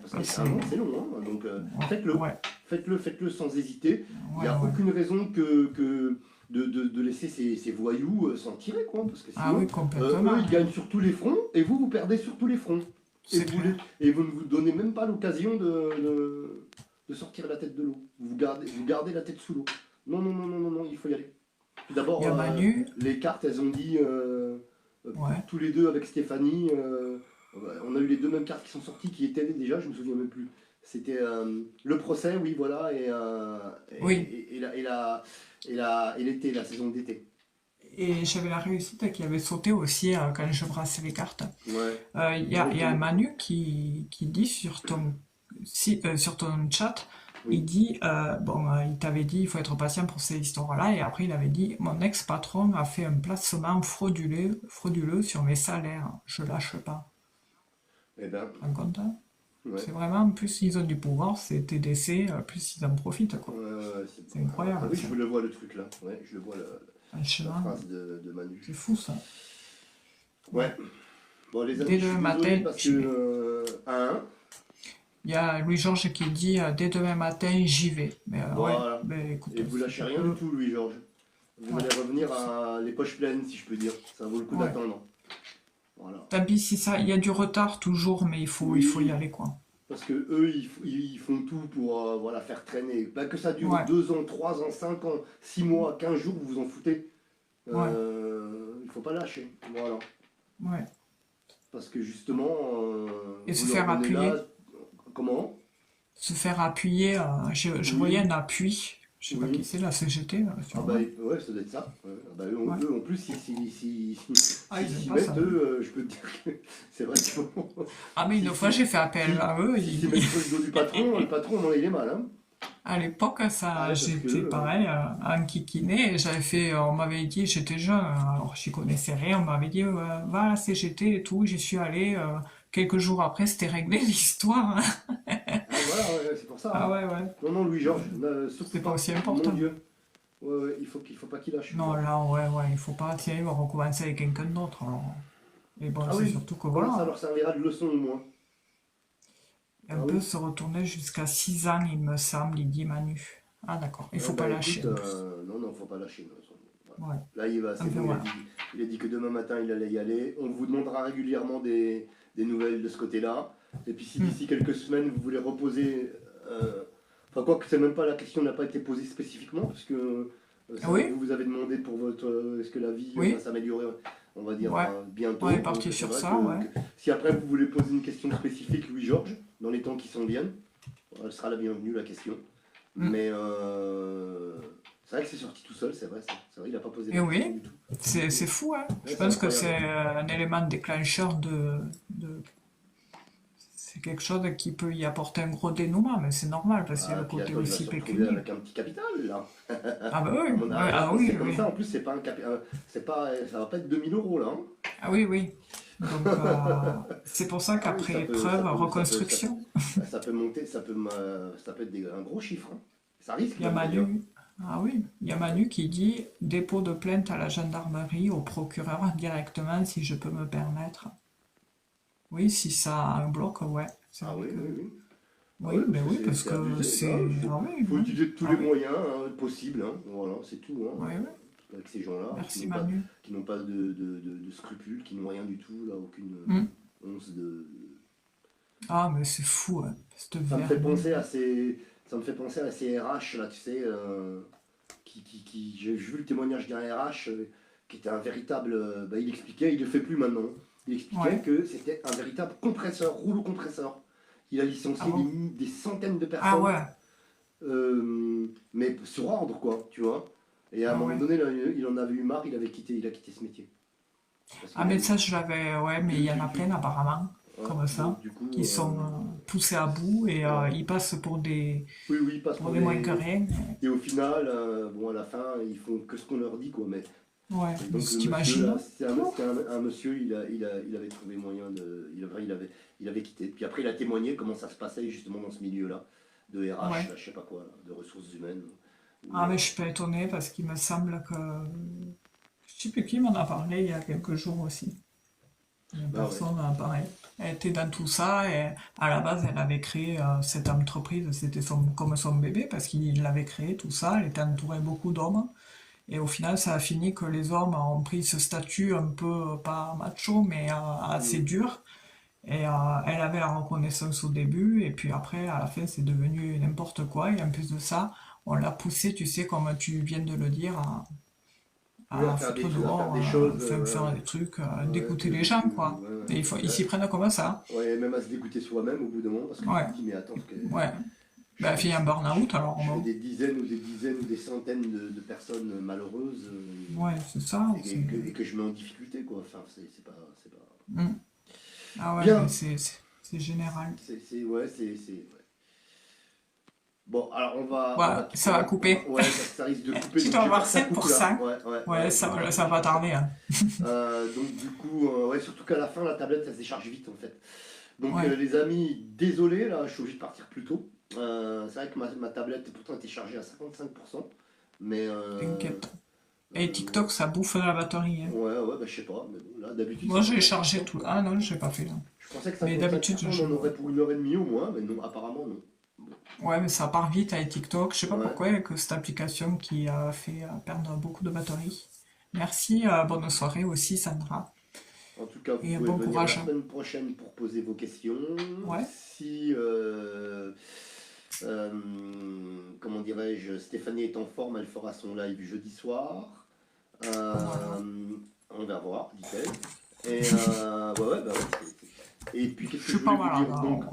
parce
Ah,
qu'un an,
c'est.
c'est long, hein. Donc
Ouais,
faites-le.
ouais,
Faites-le sans hésiter. Il n'y
ouais,
a
ouais.
aucune raison de laisser ces voyous s'en tirer, quoi. Parce que
Ah
sinon,
oui, complètement,
eux, ils
hein.
gagnent sur tous les fronts et vous, vous perdez sur tous les fronts. Et
C'est clair.
et vous ne vous donnez même pas l'occasion de sortir la tête de l'eau. Vous gardez la tête sous l'eau. Non, non, non, non, non, non, il faut y aller. Puis
Il y
d'abord,
a Manu,
les cartes, elles ont dit,
ouais.
tous les deux avec Stéphanie, on a eu les deux mêmes cartes qui sont sorties, qui étaient déjà, je me souviens même plus. C'était le procès, oui, voilà,
Oui,
et l'été, la saison d'été.
et j'avais la réussite qui avait sauté aussi quand je brassais les cartes.
Ouais,
Il y a un Manu qui dit sur ton, sur ton chat, il
oui.
dit, bon, il t'avait dit, il faut être patient pour ces histoires-là, et après il avait dit, mon ex-patron a fait un placement frauduleux sur mes salaires, je lâche pas.
Eh ben,
Tu te rends compte, hein.
ouais.
C'est vraiment, plus ils ont du pouvoir, c'est TDC, plus ils en profitent, quoi. C'est
Ah
incroyable,
oui,
ça.
je le vois le truc là. Ouais, je le vois la
Franchement,
phrase de
c'est
Manu.
fou, ça. Ouais.
Ouais. Bon, les amis,
Dès
je
demain
suis désolé
matin,
parce que
j'y vais. Il y a Louis-Georges qui dit dès demain matin, j'y vais. Mais ouais,
voilà.
ben
Et
écoute,
vous
si
lâchez
tu
rien du
peux.
tout, Louis-Georges. Vous
Ouais,
allez revenir à les poches pleines, si je peux dire. Ça vaut le coup
ouais.
d'attendre. Voilà.
Tant pis si ça, il y a du retard toujours, mais il faut y
Oui,
aller, quoi.
parce que eux, ils font tout pour voilà, faire traîner. Bah, que ça dure
Ouais,
2 ans, 3 ans, 5 ans, 6 mois, 15 jours, vous vous en foutez.
ouais,
Il faut pas lâcher. Voilà.
ouais.
Parce que justement,
Et se
vous leur
faire
donnez là.
appuyer.
Comment?
Se faire appuyer. Je voyais
Oui,
un appui. Je sais pas qui
oui.
c'est, la CGT,
Ah
sûrement.
bah ouais, ça doit être ça. Ouais. Ah bah,
Ouais.
eux, en plus,
Ah,
s'ils
ils aiment
s'y
pas ça,
mettent,
eux.
eux, je peux te dire que c'est vrai que
Ah, mais une
si,
fois
si,
j'ai fait appel
si,
à eux.
si s'y mettent sur le dos du patron, le patron, il est mal. Hein.
À l'époque,
Ah
ça,
ouais, parce que
j'étais pareil, un kikiné, et j'avais fait, on m'avait dit, j'étais jeune, alors j'y connaissais rien, on m'avait dit, va à la CGT et tout, j'y suis allé, quelques jours après, c'était réglé l'histoire, hein.
ah voilà, ouais, c'est pour ça.
Ah
Hein.
ouais, ouais,
Non, non, Louis-Georges, surtout
c'est pas
pas.
aussi
Mon
important.
Dieu. Ouais, ouais, il faut pas qu'il lâche,
Non,
Louis-Georges.
là, ouais, ouais, il faut pas, tiens, il va recommencer avec quelqu'un d'autre, alors. Et bon,
Ah
c'est
oui,
surtout que
au moins ça
voilà,
leur servira de leçon au moins.
un
Ah
peu
oui.
se retourner jusqu'à 6 ans, il me semble, il dit Manu. Ah d'accord, il
Eh
faut pas
ben
lâcher
écoute,
en plus.
non, non, faut pas lâcher. De toute façon. Voilà.
Ouais,
Là, c'est
enfin
bon,
voilà.
il a dit que demain matin, il allait y aller. On vous demandera régulièrement des nouvelles de ce côté-là. Et puis si
Hmm.
d'ici quelques semaines, vous voulez reposer... Enfin, quoi que c'est même pas la question n'a pas été posée spécifiquement, parce que c'est vrai que
Oui,
vous avez demandé pour votre... est-ce que la vie va
oui,
s'améliorer, on va dire,
ouais,
bientôt.
on est
Donc
parti
c'est
sur
vrai
ça, ouais.
que si après vous voulez poser une question spécifique, Louis-Georges, dans les temps qui s'en viennent, elle sera la bienvenue, la question.
Hmm.
Mais c'est vrai que c'est sorti tout seul, c'est vrai. C'est vrai, il n'a pas posé la
Et
question
oui,
du tout.
c'est fou, hein.
Ouais,
Je
c'est
pense que
incroyable.
c'est un élément déclencheur de... C'est quelque chose qui peut y apporter un gros dénouement, mais c'est normal, parce qu'il y a
Ah,
le
puis
côté
attends, il va
aussi
se retrouver
pécunier.
avec un petit capital, là.
Ah bah oui,
À mon
ouais,
âge,
ah
quand
oui,
c'est comme
oui.
ça, en plus, c'est pas un c'est pas, ça va pas être 2000 € là. Hein.
Ah oui, oui. Donc, c'est pour ça
Ah oui,
qu'après épreuve,
ça,
reconstruction,
ça peut monter, ça peut être un gros chiffre. Hein. Ça risque
il y a
même d'ailleurs.
Manu. Ah oui, il y a Manu qui dit dépôt de plainte à la gendarmerie, au procureur directement, si je peux me permettre. Oui, si ça bloque, ouais. C'est
Ah
vrai
oui,
que.
oui, oui. Ah oui,
Oui,
parce
ben
que
oui, parce
c'est
que
abusé. Bah,
c'est. Ah oui,
faut
ouais.
utiliser tous
Ah
les
oui,
moyens possibles. Hein. Voilà, c'est tout. Hein.
oui, oui.
Avec ces gens-là
Merci Manu.
qui n'ont pas de scrupules, qui n'ont rien du tout, là, aucune
Hmm.
once de.
Ah, mais c'est fou, hein, cette
Ça me fait
vermine.
penser à ça me fait penser à ces RH là, tu sais, j'ai vu le témoignage d'un RH qui était un véritable. Bah, il expliquait, il le fait plus maintenant. Il expliquait
Ouais.
que c'était un véritable compresseur, rouleau compresseur. Il a
Ah
licencié
bon?
des centaines de
Ah
personnes,
ouais.
mais sur ordre, quoi, tu vois. Et à un
Ah
moment
ouais.
donné, là, il en avait eu marre, il a quitté ce métier. Parce
Ah,
qu'il a
mais
eu.
ça, je l'avais. Ouais, mais il y en a plein apparemment.
ouais.
comme
Donc
ça,
du coup,
qui sont poussés à bout et
ouais.
ils passent
Oui, oui, ils passent
pour
pour
des moins que
des...
rien.
Et au final, bon, à la fin, ils font que ce qu'on leur dit, quoi. Mais...
Ouais,
Et
mais
donc le
si
monsieur, là,
t'imagines?
c'était un monsieur, il avait trouvé moyen de... il avait quitté. Puis après, il a témoigné comment ça se passait justement dans ce milieu-là, de RH,
Ouais.
là, je sais pas quoi, là, de ressources humaines.
Ah,
Où,
mais je suis pas étonnée parce qu'il me semble que... Je sais plus qui m'en a parlé il y a quelques jours aussi. Une
bah ouais.
personne, pareil. Elle était dans tout ça et à la base, elle avait créé cette entreprise. C'était comme son bébé parce qu'il l'avait créé, tout ça. Elle était entourée beaucoup d'hommes. Et au final, ça a fini que les hommes ont pris ce statut un peu, pas macho, mais assez
Mm.
dur. Et elle avait la reconnaissance au début, et puis après, à la fin, c'est devenu n'importe quoi. Et en plus de ça, on l'a poussé, tu sais, comme tu viens de le dire,
Oui,
à foutre
à faire
dehors,
des choses,
enfin, faire des trucs,
ouais,
d'écouter les gens, quoi.
ouais,
Et ils s'y prennent comme ça.
ouais, même à se dégoûter soi-même au bout d'un moment, parce que tu
Ouais,
te dis, mais attends,
ouais.
je
Ben,
fais,
fille un burn-out, alors,
je fais
bon.
des dizaines ou des centaines de personnes malheureuses
Ouais, c'est ça.
et que je mets en difficulté, quoi. Enfin, c'est pas...
Hmm. Ah ouais, mais
Bien,
c'est général.
ouais, ouais. Bon, alors
Ouais, ça va couper.
ouais, ça risque de couper,
Tu
donc
dois
je vais
avoir
faire que ça
7
coupe
pour
là.
ça. Ouais, ça va tarder, hein.
Donc du coup, ouais, surtout qu'à la fin, la tablette, ça se décharge vite en fait. Donc
Ouais,
les amis, désolé, là, je suis obligé de partir plus tôt. C'est vrai que ma tablette, pourtant, était chargée à 55%. Mais
t'inquiète. Et
ouais,
TikTok, ça bouffe la batterie, hein.
ouais, bah je sais pas. Mais bon, là, d'habitude,
Moi,
c'est
j'ai chargé
55%.
tout. Ah non, j'ai pas fait là.
Je pensais que
Mais d'habitude,
55%, on
je...
en aurait pour 1 heure et demie au moins, mais non, apparemment non. Bon,
Ouais, mais ça part vite avec TikTok. Je sais pas
ouais.
pourquoi, avec cette application qui a fait perdre beaucoup de batterie. Merci, bonne soirée aussi, Sandra.
En tout cas, vous
Et
pouvez
bon
venir la
courage.
semaine prochaine pour poser vos questions.
Ouais,
Si, euh, comment dirais-je, Stéphanie est en forme, elle fera son live jeudi soir.
voilà.
On va voir, dit-elle. Et ouais, ouais, bah ouais. Et puis, qu'est-ce
Je
que je
suis pas
voulais vous
malade,
dire? Donc,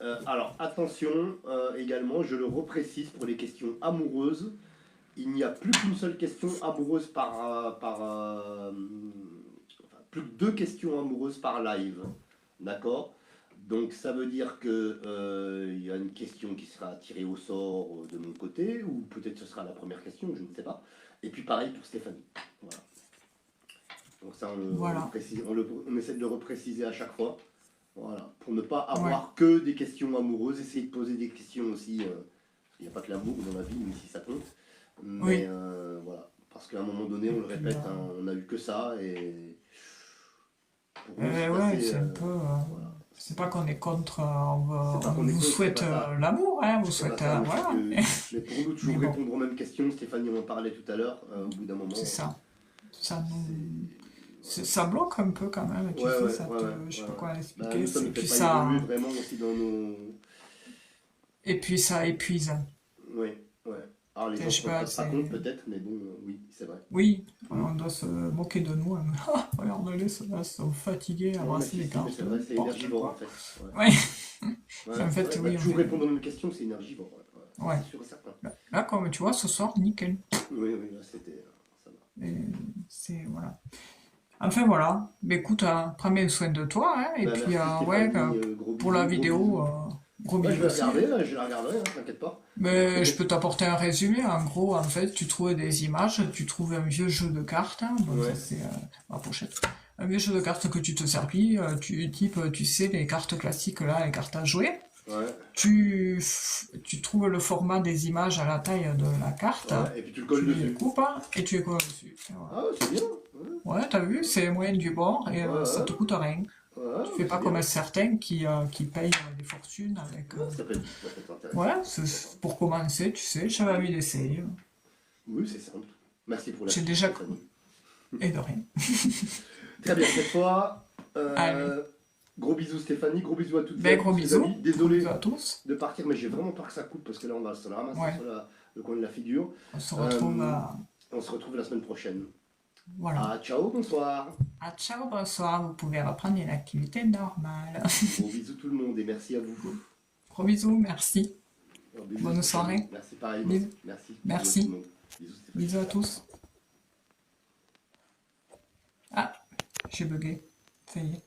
alors.
alors, attention, également, je le reprécise pour les questions amoureuses. Il n'y a plus qu'une seule question amoureuse enfin, plus que 2 questions amoureuses par live. D'accord? Donc ça veut dire que il y a une question qui sera tirée au sort de mon côté, ou peut-être ce sera la première question, je ne sais pas. Et puis pareil pour Stéphanie. Voilà. Donc ça,
Voilà.
on essaie de le repréciser à chaque fois. Voilà. Pour ne pas
Ouais.
avoir que des questions amoureuses, essayer de poser des questions aussi. Il n'y a pas que l'amour dans la vie, même si ça compte. Mais
Oui.
voilà. Parce qu'à un moment donné,
Et
on le
puis,
répète, hein, on n'a eu que ça. Et pour nous,
eh
c'est
ouais,
assez.
c'est un peu.
Voilà.
C'est pas qu'on est contre.
C'est pas
On
qu'on est
vous
contre, c'est
souhaite
pas ça.
l'amour, hein, vous
C'est pas
souhaite.
ça, mais c'est
Voilà.
que. Mais pour nous,
Mais
toujours
bon,
répondre aux mêmes questions, Stéphanie en parlait tout à l'heure, au bout d'un moment,
c'est ça. Ça nous.
c'est. Voilà.
Ça bloque un peu quand même, tu
Ouais,
sais,
ouais,
ça
ouais,
te.
ouais,
Je
ouais,
sais pas
ouais.
comment
Bah,
l'expliquer.
nous, ça
Et
nous fait
puis
pas évoluer
ça.
vraiment aussi dans nos.
Et puis ça épuise.
Oui, ouais. Alors les
Je
gens
sais
se rendent
pas,
pas
c'est.
compte peut-être, mais bon, oui, c'est vrai.
Oui,
Mm.
on doit se moquer de nous, hein. Ah, regardez, ceux-là sont fatigués à
Non, mais
brasser
si,
les
si, mais
cartes,
c'est vrai, c'est
n'importe
énergivore en
quoi.
fait. Ouais,
Ouais,
ouais
en
c'est
fait,
vrai. Bah,
oui, on
toujours
est.
répondre aux mêmes questions, c'est énergivore. Ouais, ouais. Ça,
Ouais.
c'est sûr et certain.
Là, comme tu vois, ce soir, nickel.
Oui, oui, là, c'était. Ça va.
Et c'est. Voilà. Enfin, voilà. Mais écoute, prends bien soin de toi, hein. Et
Bah,
puis,
merci
ouais,
Stéphanie, gros
pour la
bisous, gros
vidéo,
bisous.
gros
Ouais, je
bisous
vais
aussi, hein.
regarder, là, je la regarderai, hein, t'inquiète pas.
Mais je peux t'apporter un résumé. En gros, en fait, tu trouvais des images, tu trouvais un vieux jeu de cartes, hein. Bon, ça
Ouais,
c'est ma pochette. Un vieux jeu de cartes que tu te servis, tu sais, les cartes classiques là, les cartes à jouer.
ouais,
Tu trouves le format des images à la taille de la carte,
ouais, et puis tu le
tu
colles
les
dessus.
coupes et tu les colles dessus. Et voilà.
Ah, ouais, c'est bien. Ouais,
Ouais, t'as vu, c'est moyen du bord et
ouais,
ça
ouais,
te coûte rien.
ouais,
Tu fais
mais c'est
pas
bien.
comme certains qui payent des fortunes avec.
Ouais, ça peut être intéressant.
Ouais, pour commencer, tu sais, j'avais envie d'essayer.
Oui, c'est simple. Merci pour
J'ai
l'astuce,
déjà.
Stéphanie.
Et de rien.
Très bien, cette fois,
Allez.
gros bisous Stéphanie, gros bisous à toutes et à
Ben, gros
tous les amis.
bisous. Gros bisous
Désolé
à tous.
de partir, mais j'ai vraiment peur que ça coupe parce que là on va se la ramasser
Ouais.
sur le coin de la figure.
On se retrouve
Euh, on se retrouve la semaine prochaine.
voilà.
Ah, ciao, bonsoir.
Ah, ciao, bonsoir. Vous pouvez reprendre une activité normale.
Gros bisous tout le monde et merci à vous.
Gros bisous, merci.
Alors, bisous
Bonne
Stéphanie.
soirée.
Merci pareil.
Bisous.
Merci. Bisous à tout le
Merci.
monde. Bisous Stéphanie.
Bisous à tous. Ah, j'ai bugué. Ça y est.